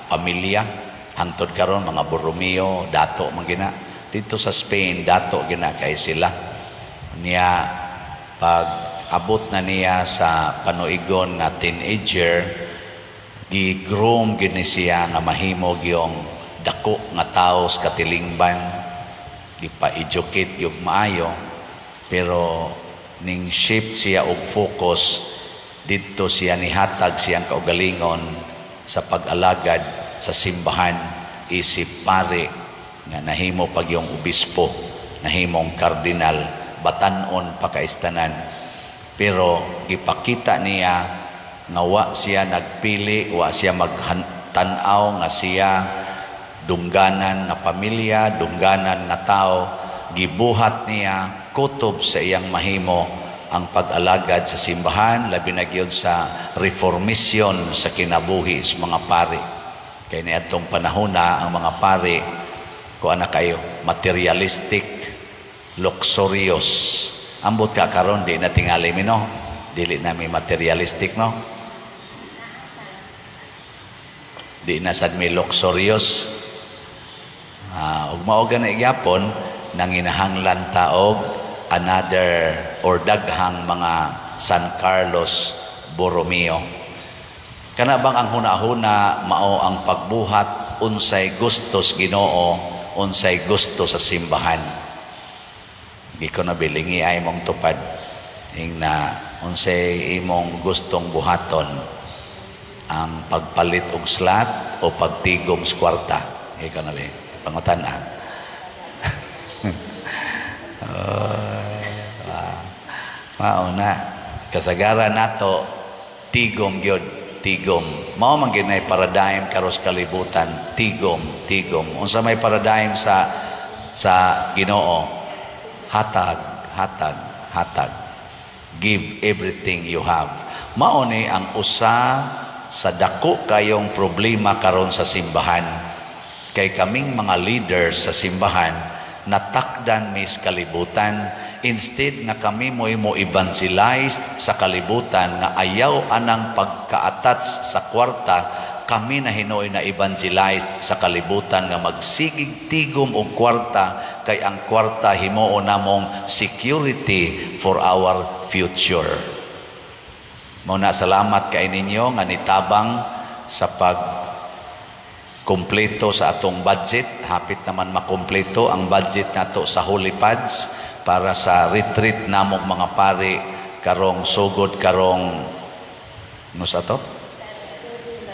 pamilya. Hangtod karon mga Borromeo, dato magina. Dito sa Spain, dato gina kay sila. Niya, pag abot na niya sa panuigon na teenager, gi-groom gini siya nga mahimog yung dako nga tao sa katilingban, gipa-educate yung maayo, pero ning shift siya og focus dito siya nihatag siyang kaugalingon sa pag-alagad sa simbahan, isip pare nga nahimo pag yung obispo, nahimong kardinal, batanon pakaistanan. Pero ipakita niya nga wa siya nagpili, wa siya magtanaw nga siya dungganan nga pamilya, dungganan nga tao. Gibuhat niya kutob sa iyang mahimo ang pag-alagad sa simbahan, labi na gyud sa reformisyon sa kinabuhi sa mga pari. Kaya niadtong panahon na ang mga pari, kung ana kayo, materialistic, luxurious. Ambot ka karon di na tingali mi no, dili na mi materialistic no, di na sad mi luxurious. Ug mao gani gyapon nanginahanglan taog another or daghang mga San Carlos Borromeo. Kana bang ang hunahuna mao ang pagbuhat unsay gustos Ginoo, unsay gusto sa simbahan. Di ko na bilingi ay mong tupad ing na unsay imong gustong buhaton, ang pagpalit og slot o pagtigom sa kwarta. Ikaw na ba? Pangutan-an. Mauna kasagaran nato tigom gyud, tigom. Mao man gyud nay paradigm karos kalibutan, tigom. Unsa may paradigm sa Ginoo? Hatag. Give everything you have. Mao ni ang usa sa dako kayong problema karon sa simbahan. Kay kaming mga leaders sa simbahan natakdan mis kalibutan, instead na kami mo evangelize sa kalibutan nga ayaw anang pagka-attach sa kwarta, kami na hinoy na evangelize sa kalibutan nga magsigig tigom og kwarta, kay ang kwarta himuon namong security for our future. Muna salamat kay ninyo nga nitabang sa kompleto sa atong budget. Hapit naman makompleto ang budget nato sa Holy Pads para sa retreat namong mga pari karong sugod karong sa to?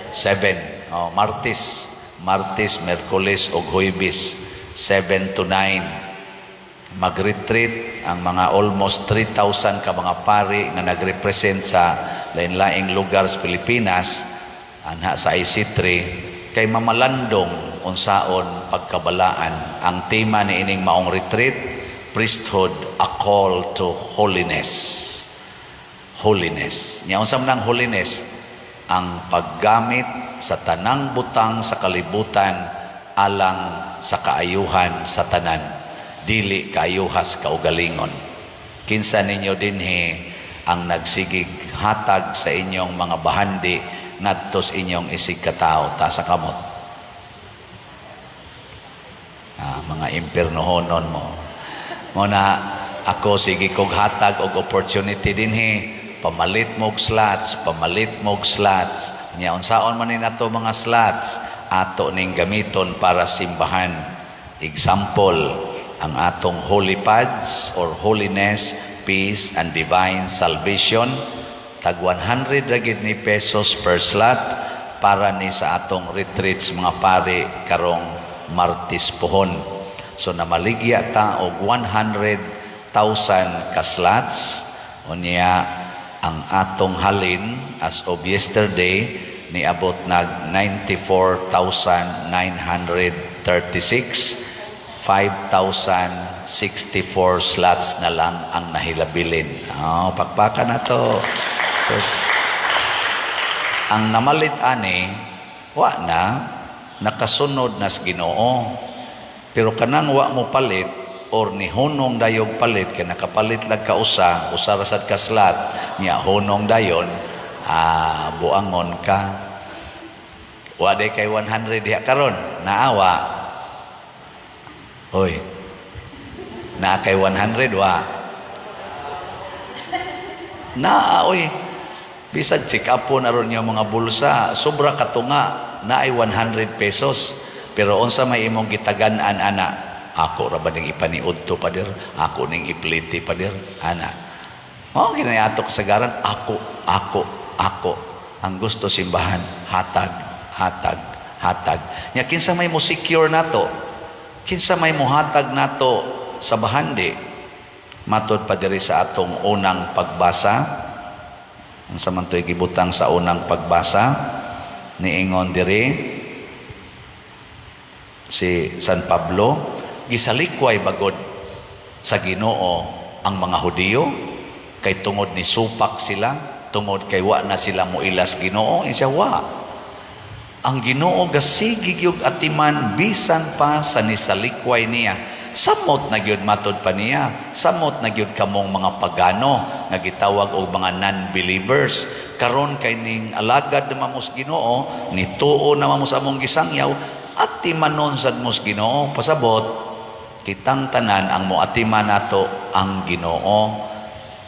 7. Martes, Merkules ug Huwebes 7 to 9. Mag-retreat ang mga almost 3,000 ka mga pari nga nagrepresent sa lain-laing lugar sa Pilipinas. anha sa IC3 kay mamalandong unsaon pagkabalaan. Ang tema ni ining maong retreat, priesthood, a call to holiness. Holiness. Nya unsa man ang holiness? Ang paggamit sa tanang butang sa kalibutan alang sa kaayuhan sa tanan, dili kaayuhas kaugalingon. Kinsa ninyo dinhi ang nagsigig hatag sa inyong mga bahandi ngadto sa inyong isig katao ta sa kamot? Mga impiernohonon mo. Muna ako sige kog hatag og opportunity dinhi, pamalit mog slots, nya unsaon man ni nato mga slots ato ning gamiton para simbahan. Example, ang atong holy pads or holiness, peace and divine salvation, tag 100 ra gid ni pesos per slot para ni sa atong retreats mga pare karong Martes pohon. So namaligya ta og 100,000 ka slots. Unya ang atong halin as of yesterday niabot nag 94,936. 5,064 slots na lang ang nahilabilin. Pakpakan na to. So, ang namalit ani, wa na, nakasunod na sa Ginoo. Pero kanang wa mo palit, or ni hunong dayog palit, kaya nakapalit lang ka usarasad ka slot, niya hunong dayon, buangon ka. Wa day kay 100 diha karon, naawa. Hoy, na kay 100 wa. Oy. Bisag check upon aron niyo mga bulsa, sobra katunga na ay 100 pesos. Pero unsa may imong gitagan-an ana? Ako ra ba ning ipaniud to pader? Ako ning ipliti pader? Ana. Mao ginayatok sa garan, ako. Ang gusto simbahan, hatag. Nya kinsa may mo secure nato? Kinsa may muhatag nato sa bahandi? Matod pa diri sa atong unang pagbasa. Ang samantoy gibutang sa unang pagbasa, niingon diri si San Pablo, gisalikway bagod sa Ginoo ang mga Hudiyo kay tungod ni supak sila, tungod kay wa na sila moilas Ginoo. Insya wa. Ang Ginoo gasigig yung atiman bisan pa sa nisalikway niya. Samot na gyud matod pa niya. Samot na gyud kamong mga pagano nga gitawag og mga non-believers. Karon kay ning alagad na mamos Ginoo, nituo na mamos among gisangyaw, atimanon sad mos Ginoo. Pasabot, kitang tanan ang moatiman nato ang Ginoo.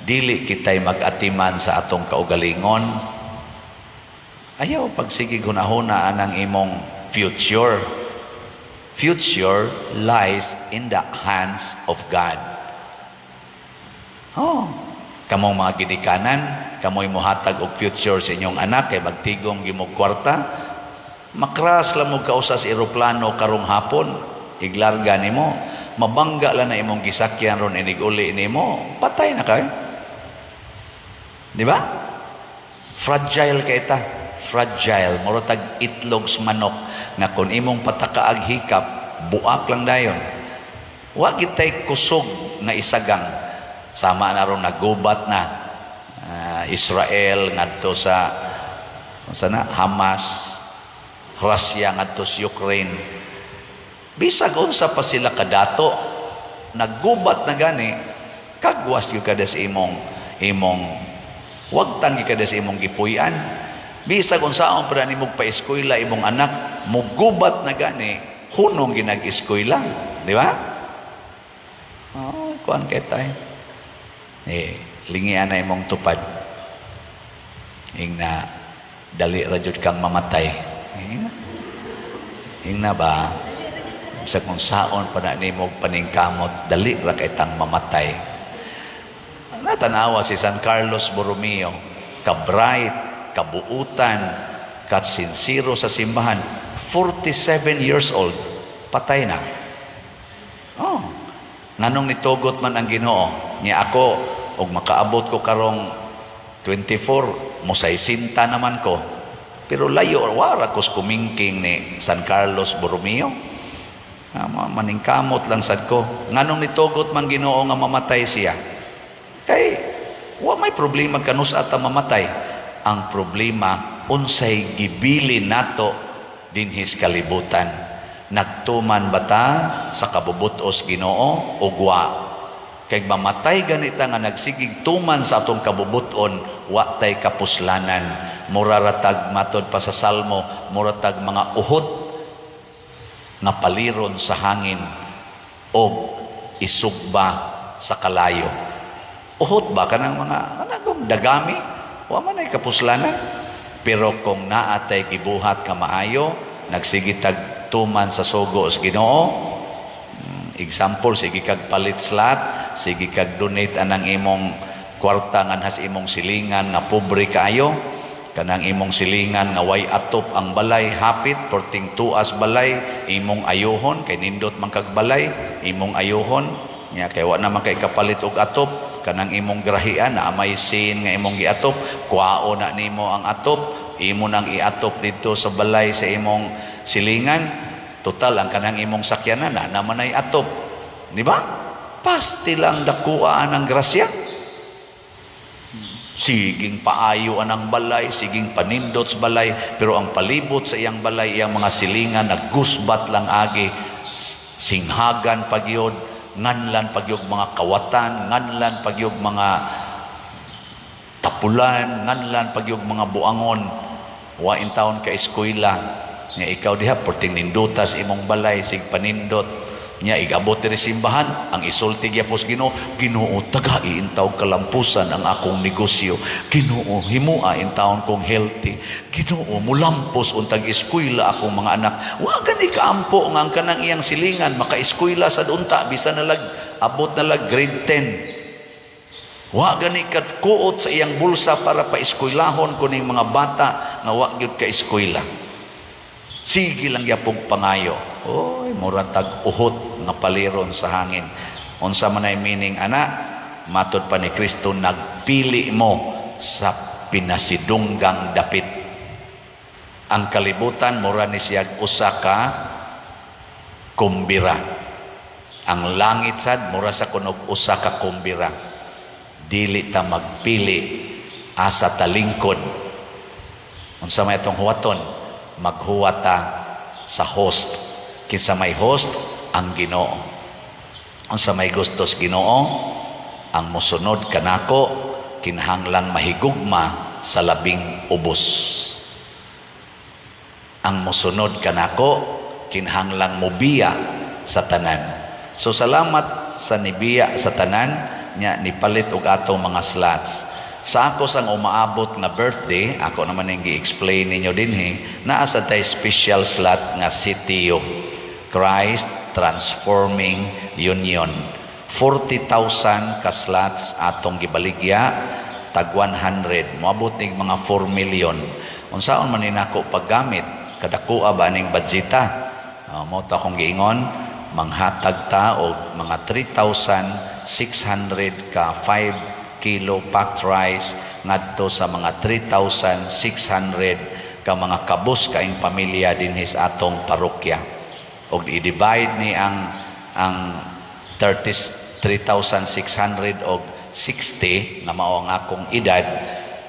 Dili kitay mag-atiman sa atong kaugalingon. Ayaw pagsigig hunahuna anang imong future. Future lies in the hands of God. Kamong mga ginikanan, kamoy mohatag og future sa inyong anak kay magtigom gimog kwarta, makras lang mo kausa sa eroplano karong hapon, iglarga nimo, mabangga lang na imong gisakyan ron iniguli nimo, patay na kay. Di ba? Fragile kay ta. Fragile, morotag itlogs manok nga kung imong patakaag hikap, buak lang dayon. Wa kitay kusog nga isagang. Sama na ron nagubat na Israel ngadto sa Hamas, Russia ngadto sa Ukraine. Bisag unsa pa sila kadato, naggubat na gani, kagwas gyud kada sa imong wag tangi kada sa imong gipuy-an. Bisag unsaon pa nimog pa-eskwela imong anak, mugubat na gani, hunong ginag-eskwela, di ba? Kuan kay tay. Lingian na imong tupad. Ingna dali ra jud kang mamatay. Ingna ba? Sa kung saon pa na nimog paningkamot, dali ra kay tang mamatay. Natanawa si San Carlos Borromeo, ka-bright, kabuutan, katsinsiro sa simbahan, 47 years old, patay na. Nganong nitugot man ang Ginoo, niya ako, og makaabot ko karong 24, musay sinta naman ko. Pero layo, wala kos kumingking ni San Carlos Borromeo. Maningkamot lang sad ko. Nganong nitugot man Ginoo nga mamatay siya? Kay, may problema kanus ata mamatay. Ang problema, unsay gibilin nato dinhis kalibutan. Nagtuman bata sa kabubutos Ginoo o wa? Kay mamatay ganita nga nagsigig tuman sa atong kabubuton, wa tay kapuslanan. Muraratag matod pa sa Salmo, muratag mga uhot nga paliron sa hangin o isugba sa kalayo. Uhot ba kanang mga anagong dagami? Wa man ay kapuslanan. Pero kung naatay gibuhat ka maayo, nagsigitag tuman sa sugo sa Ginoo. Example, sige kag palit slot, sige kag donate anang imong kwarta nganhas imong silingan nga pobre kaayo, kanang imong silingan nga way atop ang balay hapit porting tuas balay imong ayohon kay nindot man kag balay imong ayohon nya kay wa na man kay kapalit og atop kanang imong grahian na may sin nga imong giatop kuao na nimo ang atop imo nang iatop dito sa balay sa imong silingan. Total, ang kanang imong sakyanan na naman ay atop. Di ba? Pasti lang dakuaan ang grasya. Siging paayo anang balay, siging panindot sa balay, pero ang palibot sa iyang balay, iyang mga silingan, naggusbat lang agi, singhagan pagyod, nganlan pagyog mga kawatan, nganlan pagyog mga tapulan, nganlan pagyog mga buangon, wain taon ka eskwela, nga ikaw diha porting nindutas imong balay sig panindot nya igabot diri simbahan ang isulti gyapos Ginoo. Ginoo, tagai intaw kalampusan ang akong negosyo. Ginoo, himua intawon kong healthy. Ginoo, mulampos untag eskwela akong mga anak. Wa gani kaampo nga ang kanang iyang silingan maka-eskwela sad unta bisan nalag abot nalag grade 10. Wa gani kat kuot sa iyang bulsa para pa-eskwelahon kuning mga bata nga wa gyud ka eskwela. Sige lang yapong pangayo. Oy, muratag uhot nga paliron sa hangin. Unsa man ay meaning ana? Matod pa ni Kristo, nagpili mo sa pinasidunggang dapit. Ang kalibutan mura ni siyag usa ka kumbira. Ang langit sad mura sa kunog usa ka kumbira. Dili ta magpili asa talingkod. Unsa may itong huwaton? Maghuwata sa host. Kinsa may host, ang Ginoo. Unsa may gustos Ginoo, ang mosunod kanako kinahanglang mahigugma sa labing ubos. Ang mosunod kanako kinahanglang mobiya sa tanan. So salamat sa nibiya sa tanan nya nipalit og atong mga slots. Sa ako sang umaabot nga birthday, ako naman yung gi-explain ninyo dinhi, naa sa tay special slot nga CTU, Christ Transforming Union. 40,000 ka slots atong gibaligya, tag 100, moabot ning mga 4 million. Unsaon man ninako paggamit, kadakua ba ning budgeta? Mo ta akong giingon, manghatag ta og mga 3,600 ka 5 kilo packed rice ngadto sa mga 3,600 ka mga kabus kaing pamilya dinhi sa atong parokya. Og i-divide ni ang 3,600 og 60 nga mao ang akong edad,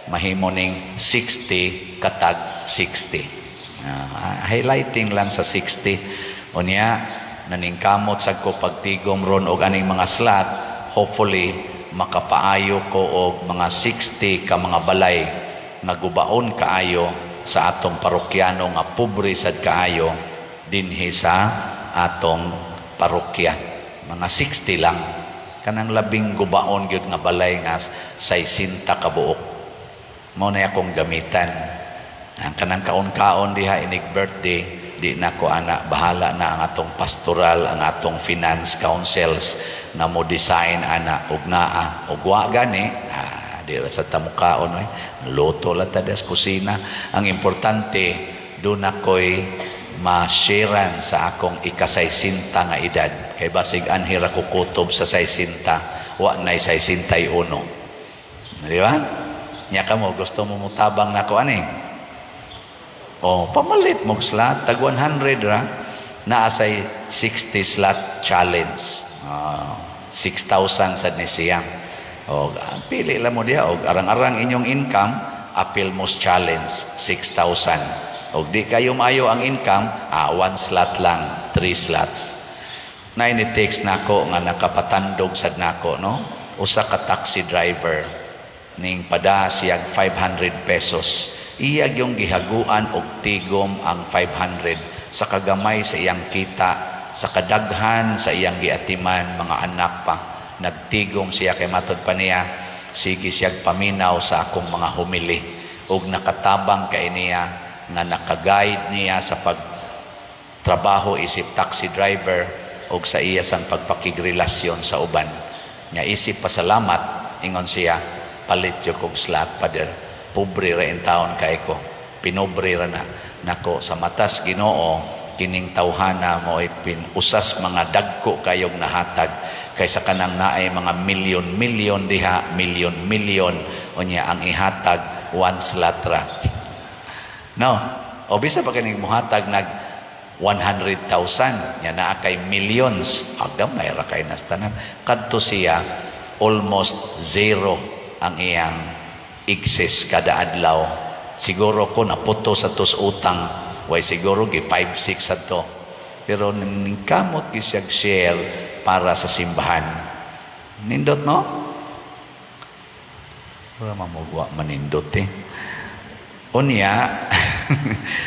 mahimo ning 60 katag 60. Highlighting lang sa 60. Unya naningkamot sad ko pagtigom ron og aning mga slot, hopefully makapaayo ko og mga 60 ka mga balay nga gubaon kaayo sa atong parokyano nga pobre sad kaayo dinhi sa atong parokya. Mga 60 lang kanang labing gubaon gyud nga balay nga 60 ka buok. Mao na akong gamitan. Ang kanang kaon-kaon diha inig birthday, di na ko ana, bahala na ang atong pastoral, ang atong finance councils na mo design ana ug naa ug wa gani di ra sa tamukaon oy luto la ta des kusina. Ang importante do na koy ma-sharean sa akong ika-60 nga edad kay basig anhir ako kutob sa 60 wa nay 61. Di ba? Nya ka mo gusto mo mutabang nako ani? O, pamalit mong slot, tag 100 ra, naasay 60 slot challenge. 6,000 sa siya. O, pili lang mo diya, o arang-arang inyong income, appeal most challenge, 6,000. O, di kayo maayo ang income, 1 slot lang, 3 slots. Na ini-text nako nga nakapatandog sad nako, no? Usa ka taxi driver, ning pada siyag 500 pesos. Iyag yung gihaguan og tigom ang 500 sa kagamay sa iyang kita, sa kadaghan sa iyang giatiman mga anak pa. Nagtigom siya kay matod pa niya, sige siyag paminaw sa akong mga humili ug nakatabang kay niya nga nakaguide niya sa pagtrabaho isip taxi driver ug sa iya sang pagpakigrelasyon sa uban. Nya isip pasalamat ingon siya, palit yo kog slot pader, pobre ra in taon kay ko, pinobre ra na nako sa matas Ginoo kining tawhana mo ay usas mga dagko kayong nahatag kaysa kanang naay mga milyon diha, milyon unya ang ihatag 1 slot ra. No, o bisa pa kaning muhatag nag 100,000 nya naa kay millions, agam may ra kay nastanan kadto siya almost zero ang iyang excess kada adlaw. Siguro ko naputo sa tus utang, way siguro gi 5-6 adto. Pero ningkamot gi siya share para sa simbahan. Nindot no? Wala mamugwa manindot eh. Unya,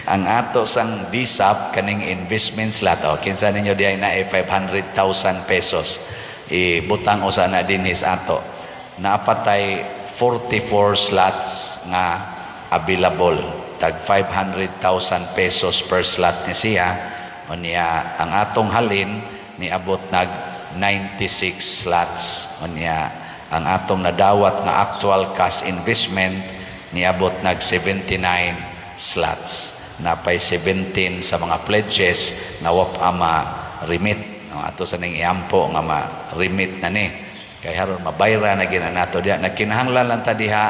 ang ato sang DSAP kaning investment slot, o kinsa ninyo diay na 500,000 pesos. Ibutang usa na dinhis ato. Naapatay 44 slots nga available. Tag 500,000 pesos per slot ni siya. Unya, ang atong halin niabot nag 96 slots. Unya, ang atong nadawat nga actual cash investment niabot nag 79 slots. Napay 17 sa mga pledges na wap ama remit. Ato sa ning iampo nga ma-remit na ni. Kay haron mabayra na gina nato diha. Nagkinahanglan lang ta diha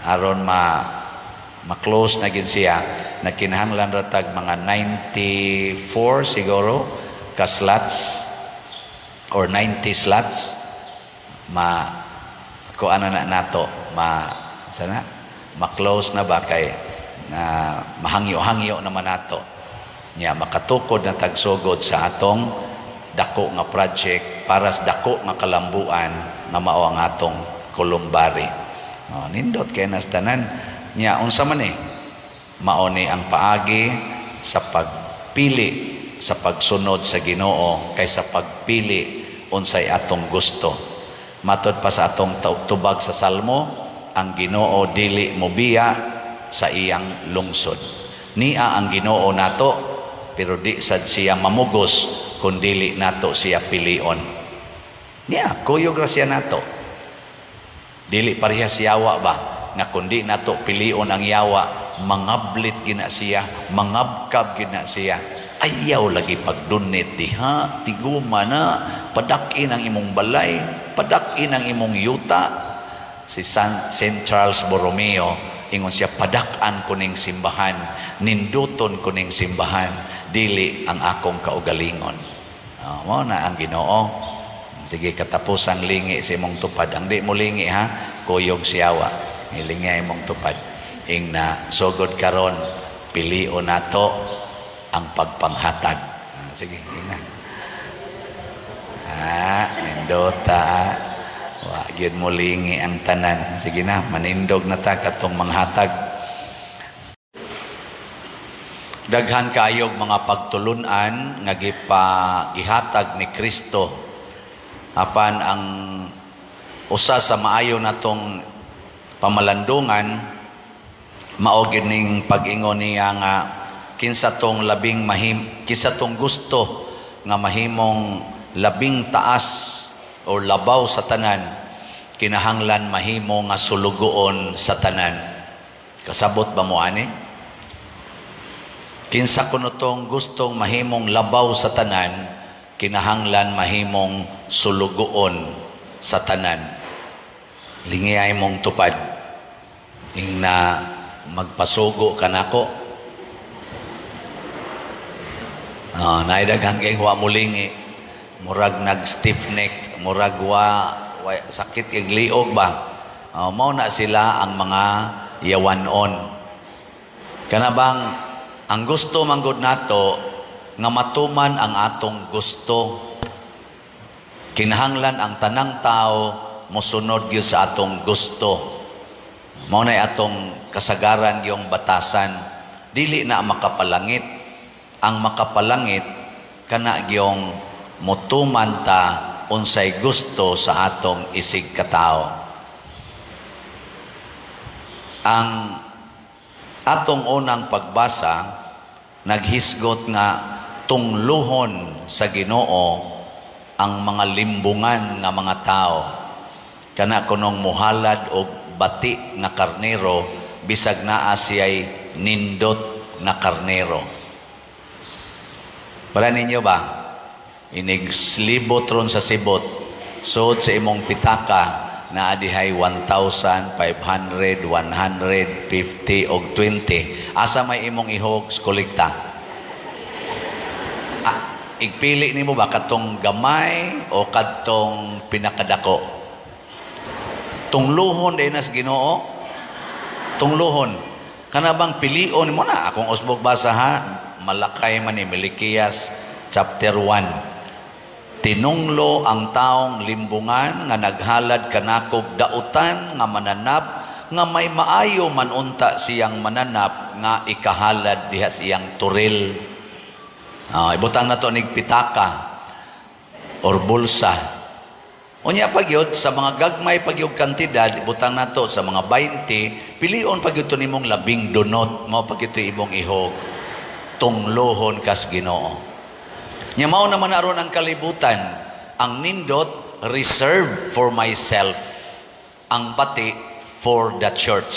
aron ma-close na gid siya. Nagkinahanglan ra tag mga 94 siguro ka slots or 90 slots kuan na nato sana ma-close na ba kay mahangyo-hangyo naman nato nya makatukod na tagsugod sa atong dako nga project para sa dako nga kalambuan nga mao ang atong kulumbari. Nindot kay nastanan nya unsa man mao ni ang paagi sa pagpili sa pagsunod sa Ginoo kaysa pagpili unsay atong gusto. Matod pa sa atong tubag sa Salmo, ang Ginoo dili mobiya sa iyang lungsod. Nia ang Ginoo nato, pero di sad siya mamugos kun dili nato siya pilion. Nia kuyog ra siya nato. Dili parehas yawa ba nga kundi nato pilion ang yawa, mangablit gina siya, mangabkab gina siya. Ayaw lagi pagdunit diha, tiguma na, padakin ang imong balay, padakin ang imong yuta. Si St. Charles Borromeo, ingon siya, padak-an ko ning simbahan, ninduton ko ning simbahan, dili ang akong kaugalingon. Mo na ang Ginoo. Sige, katapusang lingi si imong tupad. Ang di mo lingi ha, kuyog siyawa. Ilingi imong tupad. Ing na sugod karon, pilio nato ang pagpanghatag. Sige, ina. Nindota wa gyud mo lingi ang tanan. Sige na, manindog na ta katong manghatag. Daghan kayog mga pagtulunan nga gihatag ni Kristo apan ang usa sa maayo natong pamalandungan mao gid ning pag-ingon niya nga kinsa tong gusto nga mahimong labing taas o labaw sa tanan, kinahanglan mahimo nga sulugoon sa tanan. Kasabot ba mo ani? Kinsa kuno tong gustong mahimong labaw sa tanan, kinahanglan mahimong sulugoon sa tanan. Lingiyay mong tupad. Ing na magpasugo ka nako, Naidaghang kay wa mulingi. Murag nag-stiff neck, murag wa sakit kay liog ba. Mao na sila ang mga yawanon. Kana bang ang gusto manggod nato nga matuman ang atong gusto. Kinahanglan ang tanang tao mosunod gyud sa atong gusto. Mao na atong kasagaran gyung batasan. Dili na makapalangit. Ang makapalangit kana gyung motuman ta unsay gusto sa atong isig katao. Ang atong unang pagbasa naghisgot nga tungluhon sa Ginoo ang mga limbungan nga mga tao. Kana kunong muhalad og bati nga karnero bisag naa siya'y nindot nga karnero. Para ninyo ba? Inigslibot ron sa sibot, suod sa imong pitaka na adihay 1,500, 150 og 20. Asa may imong ihog kolekta? Igpili nimo ba katong gamay o katong pinakadako? Tungluhon din nas Ginoo. Tungluhon. Kana bang pilion mo na akong usbog basa ha? Malakay man ni Milikiyas chapter 1. Tinunglo ang taong limbungan nga naghalad kanakog dautan nga mananap nga may maayo man unta siyang mananap nga ikahalad diha siyang turil. Ibutang na to nig pitaka or bulsa. Unya pagyod sa mga gagmay pagyod kantidad ibutang na to sa mga 20, pilion pagyod to nimong 12 mao pagyod to imong ihog. Tunglohon kas Ginoo. Nya mao naman aron ang kalibutan, ang nindot reserved for myself, ang bati for the church,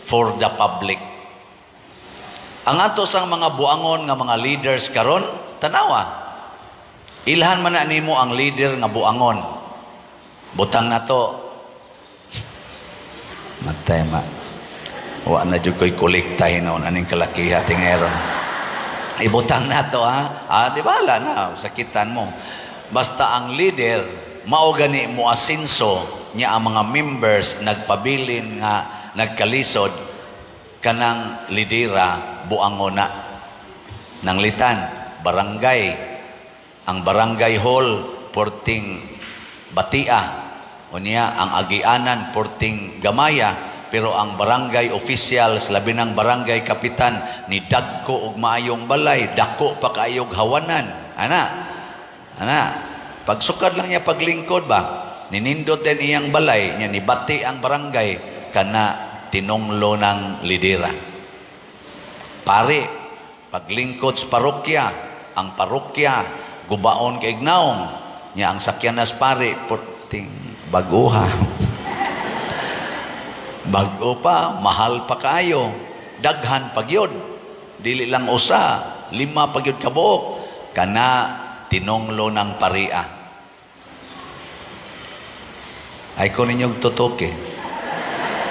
for the public. Ang ato sang mga buangon nga mga leaders karon, tanawa. Ilhan man na nimo ang leader nga buangon. Butang na to. Matay ma. Wa na jud koy kolekta hinon aning kalakiha tingeron. Ibutang na to ha. Di ba na sakitan mo. Basta ang leader mao gani mo asinso niya ang mga members nagpabilin nga nagkalisod kanang lidera buangon na nang litan barangay, ang barangay hall porting batia unya ang agianan porting gamaya, pero ang barangay officials labi ng barangay kapitan ni dagko og maayong balay, dako pa kaayog hawanan ana pagsukad lang niya paglingkod ba ninindot din iyang balay niya nibati ang barangay kana tinunglo ng lidera. Pare, paglingkod sa parokya, ang parokya, gubaon kay ignaong, niya ang sakyanas pare, porting baguha. Bago pa, mahal pa kayo, daghan pagyod, dili lang usa, 5 pagyod kabuok, kana tinunglo ng paria. Ay ko ninyong tutok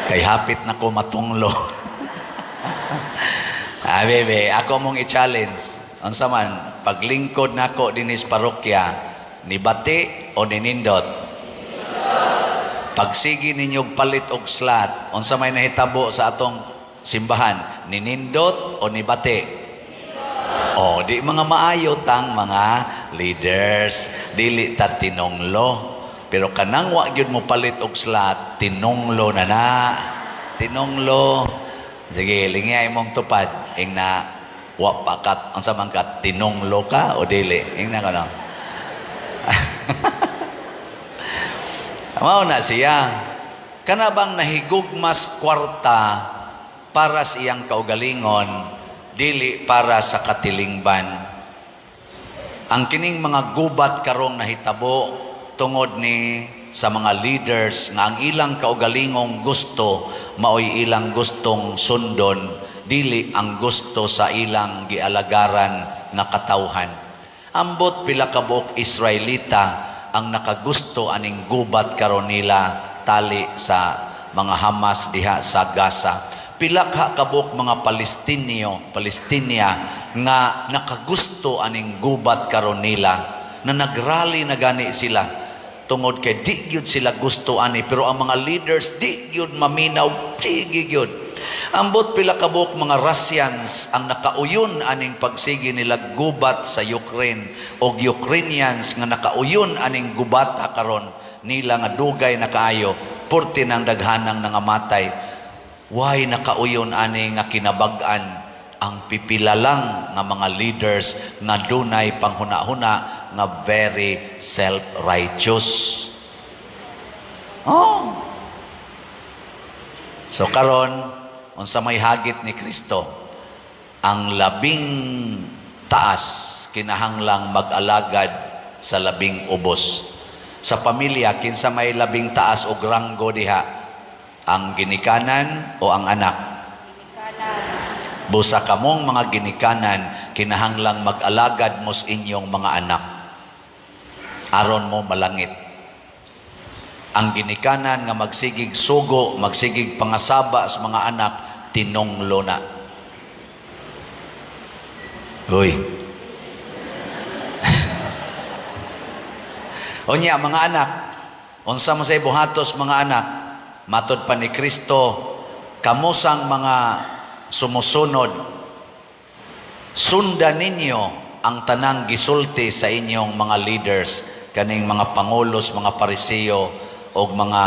kay hapit na ko matunglo. Bebe, ako mong i-challenge. Unsa man, paglingkod nako dinis parokya, nibati o ninindot? Pagsigi ninyong palit og slot, unsa may nahitabo sa atong simbahan, ninindot o nibati? Di mga maayo tang mga leaders, dili ta tinunglo. Pero kanang wa gyud mo palit og slot, tinunglo na. Tinunglo. Sige, lingay mong tupad. Ing na wa pakat, ang samang kat, tinunglo ka o dili? Ing na ka no? Mao na siya. Kana bang nahigugmas kwarta para sa iyang kaugalingon, dili para sa katilingban. Ang kining mga gubat karong nahitabo, tungod ni sa mga leaders nga ang ilang kaugalingong gusto maoy ilang gustong sundon, dili ang gusto sa ilang gialagaran nga katawhan. Ambot pila ka buok Israelita ang nakagusto aning gubat karon nila tali sa mga Hamas diha sa Gaza. Pila ka kabuok mga Palestina nga nakagusto aning gubat karon nila, na nagrally na gani sila tungod kay di gyud sila gusto ani, pero ang mga leaders di gyud maminaw, di gyud. Ambot pila ka buok mga Russians ang nakauyon aning pagsigi nila gubat sa Ukraine, o Ukrainians nga nakauyon aning gubata karon nila nga dugay na kaayo, porte ng daghanang nangamatay. Why nakauyon ani nga kinabag-an ang pipila lang nga mga leaders nga dunay panghuna-huna nga very self-righteous. Oh. So karon, unsa may hagit ni Kristo, ang labing taas kinahanglang mag-alagad sa labing ubos. Sa pamilya, kinsa may labing taas og ranggo diha, ang ginikanan o ang anak? Busa kamong mga ginikanan, kinahanglang mag-alagad mo sa inyong mga anak, aron mo malangit. Ang ginikanan nga magsigig sugo, magsigig pangasaba sa mga anak, tinonglo na. Uy. Unya, mga anak, unsa mo sa ibuhatos mga anak, matod pa ni Kristo, kamusang mga sumusunod, sundan ninyo ang tanang gisulti sa inyong mga leaders, kaning mga pangulos, mga pariseo, o mga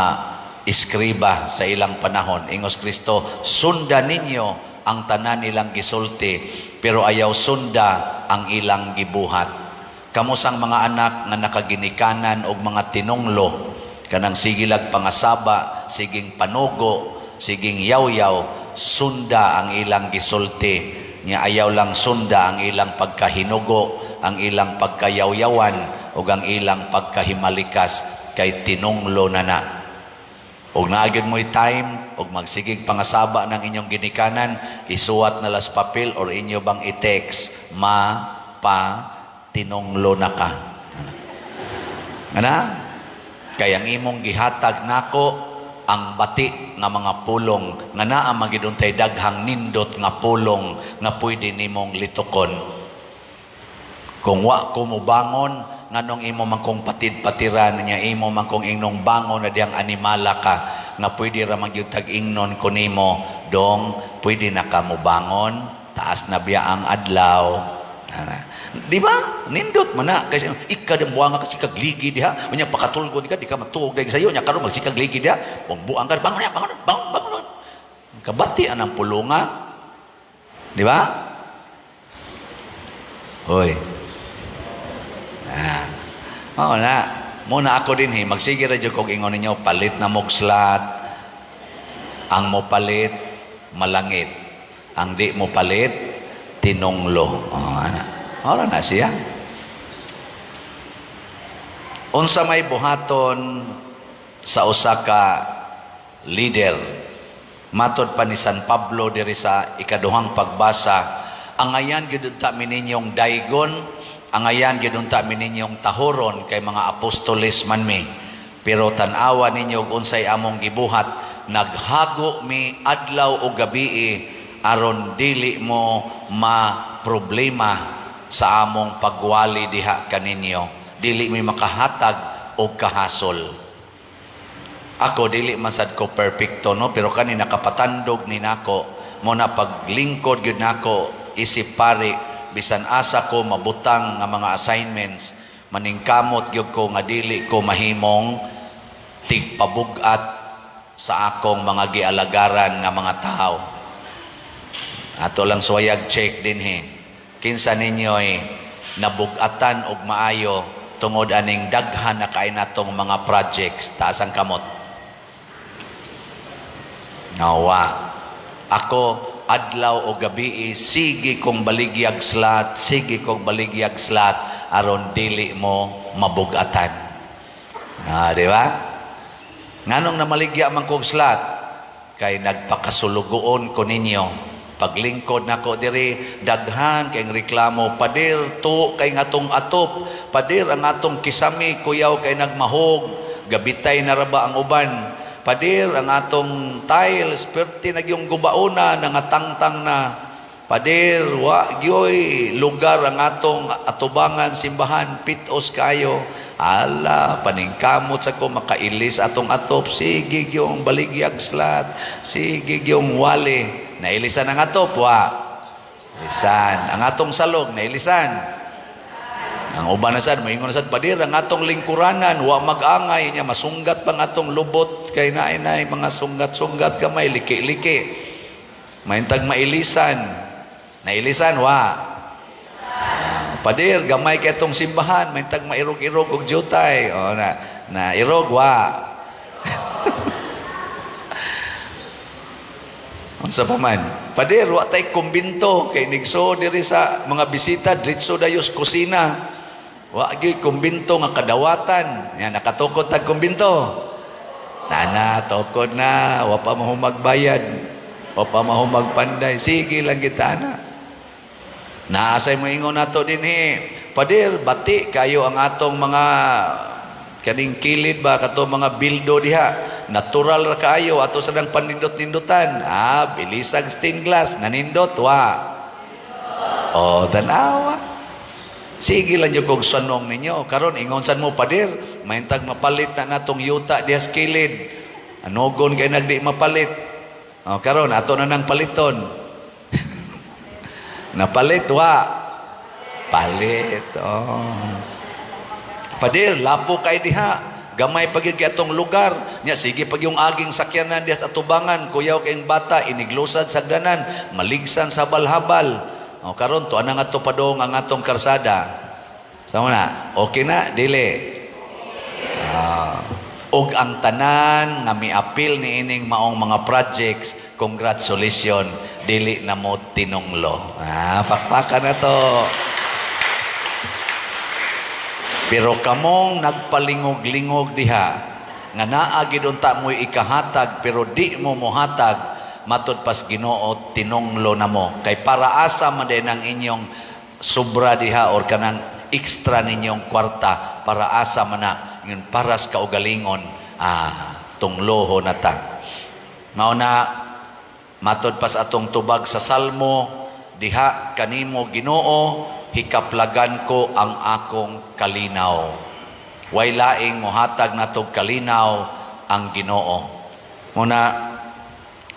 iskriba sa ilang panahon. Ingos Kristo, sundan ninyo ang tanan nilang gisulti, pero ayaw sunda ang ilang gibuhat. Kamusang mga anak nga nakaginikanan og mga tinunglo, kanang sigilag pangasaba, siging panugo, siging yaw-yaw, sunda ang ilang gisulti, niya ayaw lang sunda ang ilang pagkahinugo, ang ilang pagkayaw-yawan, o ang ilang pagkahimalikas, kay tinunglo na na. Og naagid mo'y time, og magsigig pangasaba ng inyong ginikanan, isuwat na las papel or inyo bang i-text, tinunglo na ka. Ana? Kaya ang imong gihatag nako, ang bati nga mga pulong nga naa magiduntay daghang nindot nga pulong nga pwede nimong litukon. Kung wa ko mo bangon, nganong imo man kong patid-patiran niya, imo man kong inong bangon na diyang animala ka, nga pwede ra magyutag ingnon ko nimo, dong pwede na ka mo bangon, taas na biya ang adlaw. Di ba? Nindot man na. Kasi ikadambuang ka sikag ligi diha. Unya pakatulgod ka, di ka matuog dahil sa'yo. Nya karon magsikag ligi diha. Buang ka, bangon. Kabati ang pulunga. Di ba? Hoy. Oo na. Muna ako din magsige radyo kong ingon ninyo, palit na mogslat. Ang mo palit, malangit. Ang di mo palit, tinunglo. Ora na siya. Unsa may buhaton sa usa ka leader. Matod pa ni San Pablo diri sa ikaduhang pagbasa, ang ayan gidunta mininyong daygon, ang ayan gidunta mininyong tahoron kay mga apostoles man mi. Pero tan-awa ninyo unsay among gibuhat, naghago mi adlaw o gabi aron dili mo ma-problema sa among pagwali diha kaninyo, dili mi makahatag og kahasol. Ako dili man sad ko perfecto, no, pero kani nakapatandog ni nako mo na paglingkod gyud nako isip pare, bisan asa ko mabutang nga mga assignments, maningkamot gyud ko nga dili ko mahimong tigpabugat sa akong mga gialagaran nga mga tao. Ato lang suwayag check din kinsa ninyo'y nabugatan og maayo tungod aning daghan na kay natong mga projects, taas ang kamot. Nawa. Ako adlaw o gabi sige kong baligyag slat, sige kong baligyag slat aron dili mo mabugatan. Di ba? Nganong namaligya man kong slat kay nagpakasulugoon ko ninyo. Paglingkod nako diri daghan kay reklamo, padir to kay ngatong atop, padir ang atong kisami kuyaw kay nagmahog, gabitay na raba ang uban, padir ang atong tiles perti nagyong gubaona nangatangtang na, Pader, wa gyoy lugar ang atong atubangan simbahan, pitos kayo. Ala, paningkamot sa ko makailis atong atop. Sige yung baligyag slat. Sige yung wali. Nailisan ang atop, wa. Ilisan. Ang atong salog, nailisan. Ang uban na sad, moingon na sad, pader, ang atong lingkuranan, wa mag-angay niya, masunggat pang atong lubot, kay nainay, mga sunggat-sunggat kamay, liki-liki. Maintag mailisan. Nailisan, wa. Pader, gamay kay itong simbahan, maintag mairog-irog og jutay. O, na irog, wa. Unsa pa man? Pader, wa tay kumbinto kay nigso diri sa mga bisita diretso dayos kusina. Wa gyud kumbinto nga kadawatan. Yan nakatukod tag kumbinto. Tana tukod na, wa pa mahumagbayad. Wa pa mahumagpanday. Sige lang kita na. Naasay mo ingon nato dinhi. Pader, bati kayo ang atong mga kaning kilid ba kato mga bildo diha. Natural ra kaayo ato sa nang panindot-nindutan. Bilisag stained glass nanindot wa. Tanawa. Sige lang yung kong sanong ninyo. Karon ingon san mo pader, maintag mapalit na natong yuta diha sa kilid. Anogon kay nagdi mapalit. Karon ato na nang paliton. Napalit wa. Palit. Pader, lapo kay diha. Gamay pagig atong lugar. Nya sige pag yung aging sakyanan diha sa atubangan, kuyaw kayong bata iniglusad sa danan, maligsan sa balhabal. Karon to anang ato padong ang atong karsada. Sama na. Okay na dili. Og ang tanan nga miapil ni ining maong mga projects, congratulations, dili na mo tinunglo. Pakpakan na to. Pero kamong nagpalingog-lingog diha, nga naagid unta mo'y ikahatag, pero di mo mohatag, matod pas Ginoo, tinunglo na mo. Kay para asa man din ang inyong sobra diha, or kanang extra ninyong kwarta, para asa man na, yun paras kaugalingon, tungloho na ta. Mauna, matod pas atong tubag sa Salmo, diha kanimo Ginoo, hikaplagan ko ang akong kalinaw. Way laing mohatag natog kalinaw ang Ginoo. Muna,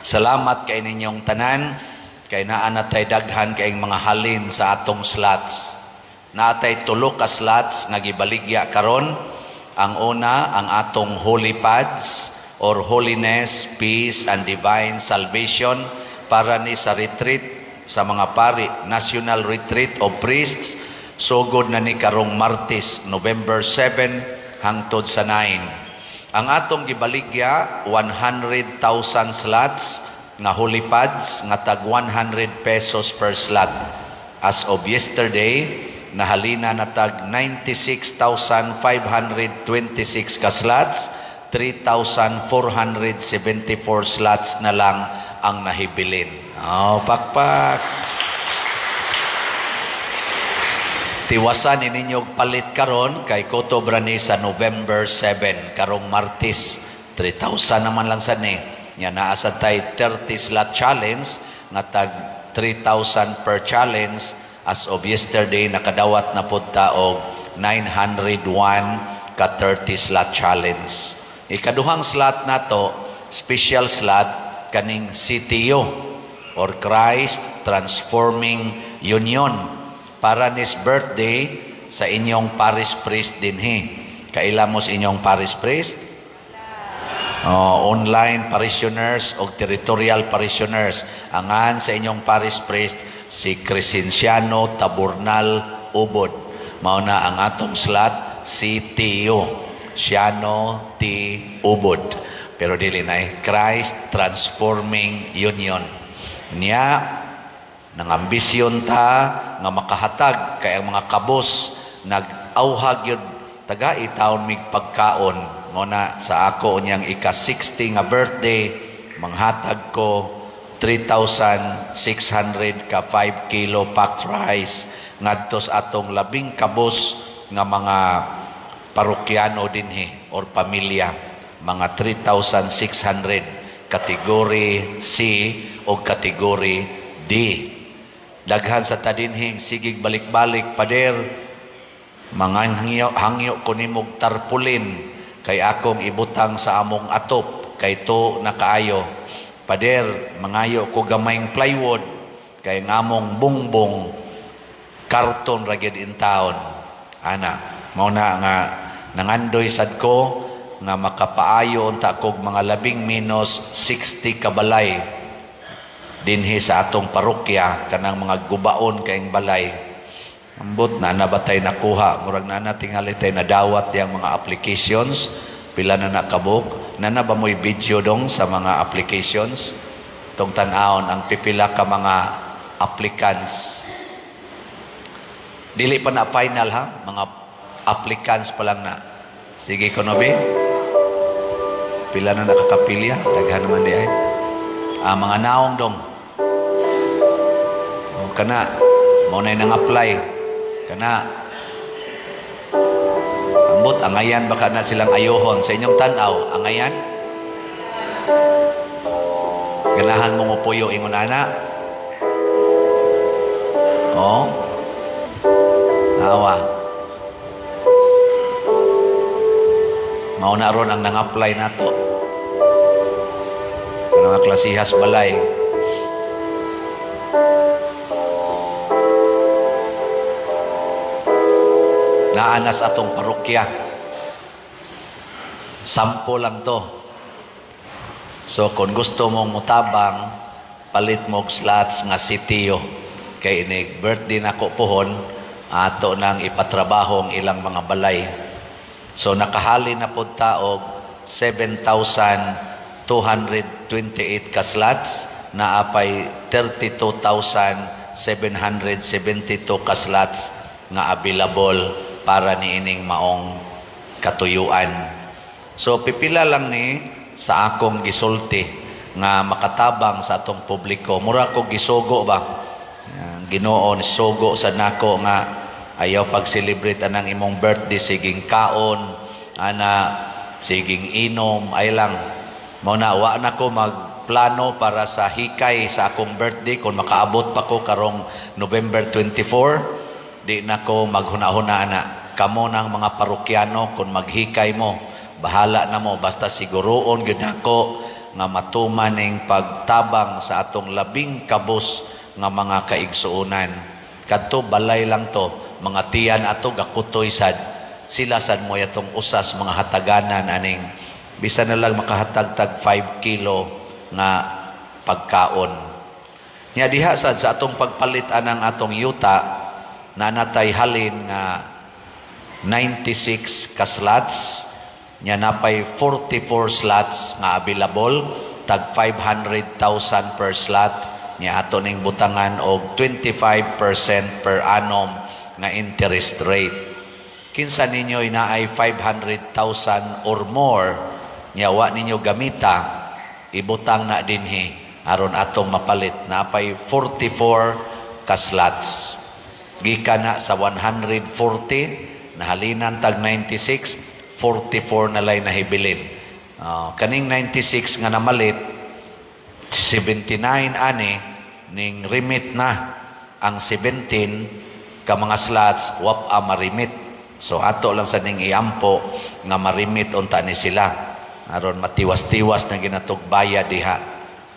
salamat kay ninyong tanan, kay naa natay daghan kay mga halin sa atong slots. Naatay tulo ka slots nga gibaligya karon. Ang una, ang atong holy pads or holiness, peace, and divine salvation para ni sa retreat sa mga pari, National Retreat of Priests, sugod na ni karong Martes, November 7 hangtod sa 9. Ang atong gibaligya 100,000 slots nga holy pads nga tag 100 pesos per slot. As of yesterday, nahalina na tag 96,526 ka slots, 3,474 slots na lang ang nahibilin. Pakpak. Tiwasan ninyo palit karon kay kotobra ni sa November 7 karong Martes. 3,000 naman lang sa ni. Nya naa sa tay 30 slot challenge nga tag 3,000 per challenge. As of yesterday nakadawat na pud ta og 901 ka 30 slot challenge. Ikaduhang slot nato, special slot kaning CTU or Christ Transforming Union para nis birthday sa inyong parish priest dinhi. Kaila mo sa inyong parish priest? Online parishioners o territorial parishioners. Angan sa inyong parish priest si Crescenciano Taburnal Ubod. Mauna ang atong slot CTU, Siano T. Ubod. Pero dili na Christ Transforming Union. Niya, nang ambisyon ta nga makahatag kay ang mga kabos nag-auhag yun taga-itaon mig pagkaon mo na sa ako niyang ika-60 nga birthday manghatag ko 3,600 ka 5 kilo packed rice ngadto sa atong labing kabos nga mga parokyano dinhi or pamilya mga 3,600 kategory C o kategory D. Daghan sa tadinhing sigig balik-balik pader, mga hangyo ko nimog tarpulin kay akong ibutang sa among atop kay to nakaayo. Pader, mangayo ko gamayng plywood kay ngamong bungbong karton ragid in town. Ana, mao na nga nangandoy sad ko nga makapaayo unta kog mga labing minus 60 kabalay dinhi sa atong parokya kanang mga gubaon kaing balay. Ambot na nabatay nakuha, murag na tingali tay nadawat yang mga applications, pila na nakabuk. Nana ba mo'y video dong sa mga applications? Tong tan-aon ang pipila ka mga applicants. Dili pa na final ha, mga applicants pa lang na. Sige ko no be. Pila na nakakapilya, daghan naman di ay. Mga naong dong. O kana, mo na nang apply. Kana. Ambot, angayan baka na silang ayohon. Sa inyong tanaw, angayan? Ganahan mo mo puyo ingon ana. Oh. Awa. Mao na ron ang nang-apply nato. Mga klasihas balay. Naanas atong parokya. 10 lang to. So kung gusto mong mutabang, palit mo slots nga sitiyo. Kay ini birthday nako pohon, ato nang ipatrabaho ang ilang mga balay. So nakahali na po taog 7,228 ka slots, na apay 32,772 ka slots nga available para niining maong katuyuan. So pipila lang ni sa akong gisulti nga makatabang sa atong publiko. Mura ko gisugo ba? Ginoo ni sugo sa nako nga ayaw pag-celebrate anang imong birthday siging kaon, ana siging inom ay lang. Mao na wa na ko magplano para sa hikay sa akong birthday kung makaabot pa ko karong November 24. Di na ko maghuna-huna na. Kamo ng mga parokyano kung maghikay mo, bahala na mo, basta siguroon gyud ako nga matuman ning pagtabang sa atong labing kabus nga mga kaigsuonan. Kadto balay lang to, mga tiyan ato gakutoy sad, sila sad mo yatong usas mga hataganan aning bisa na lang makahatag-tag 5 kilo nga pagkaon. Nya diha sad sa atong pagpalit anang atong yuta na natay halin nga 96 ka slots, nya napay 44 slots nga available, tag 500,000 per slot, nya ato ning butangan og 25% per annum nga interest rate. Kinsa ninyo inaay 500,000 or more, nya wa ninyo gamita, ibutang na dinhi aron atong mapalit. Napay 44 ka slots. Gikan na sa 140 nahalinan tag 96, 44 na lay nahibilin. Kaning 96 nga namalit, 79 ani, ning remit na ang 17 ka mga slots, wap marimit. So ato lang sa ning iampo nga marimit unta ni sila. Aron matiwas-tiwas na ginatugbaya diha.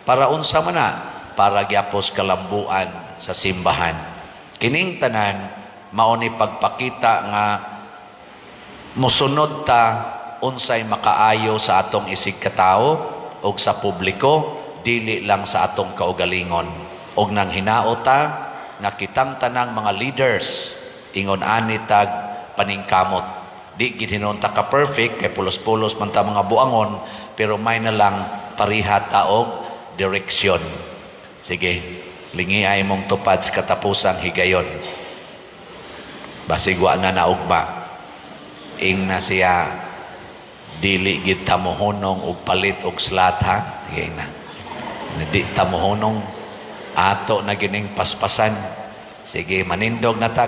Para unsa man na, para gyapos kalambuan sa simbahan. Kining tanan, mao ni pagpakita nga musunod ta unsay makaayo sa atong isig katao og sa publiko, dili lang sa atong kaugalingon. Og nang hinaota nga kitang tanang mga leaders ingon ani tag paningkamot. Di gid hinunta ka perfect kay pulos-pulos man ta mga buangon, pero may na lang pariha ta og direksyon. Sige, lingi ay mong tupad sa katapusang higayon. Basig wa na naugma. Ing na siya dili gid tamuhunong og palit og slat ha. Sige na. Di tamuhunong ato na gining paspasan. Sige, manindog na ta.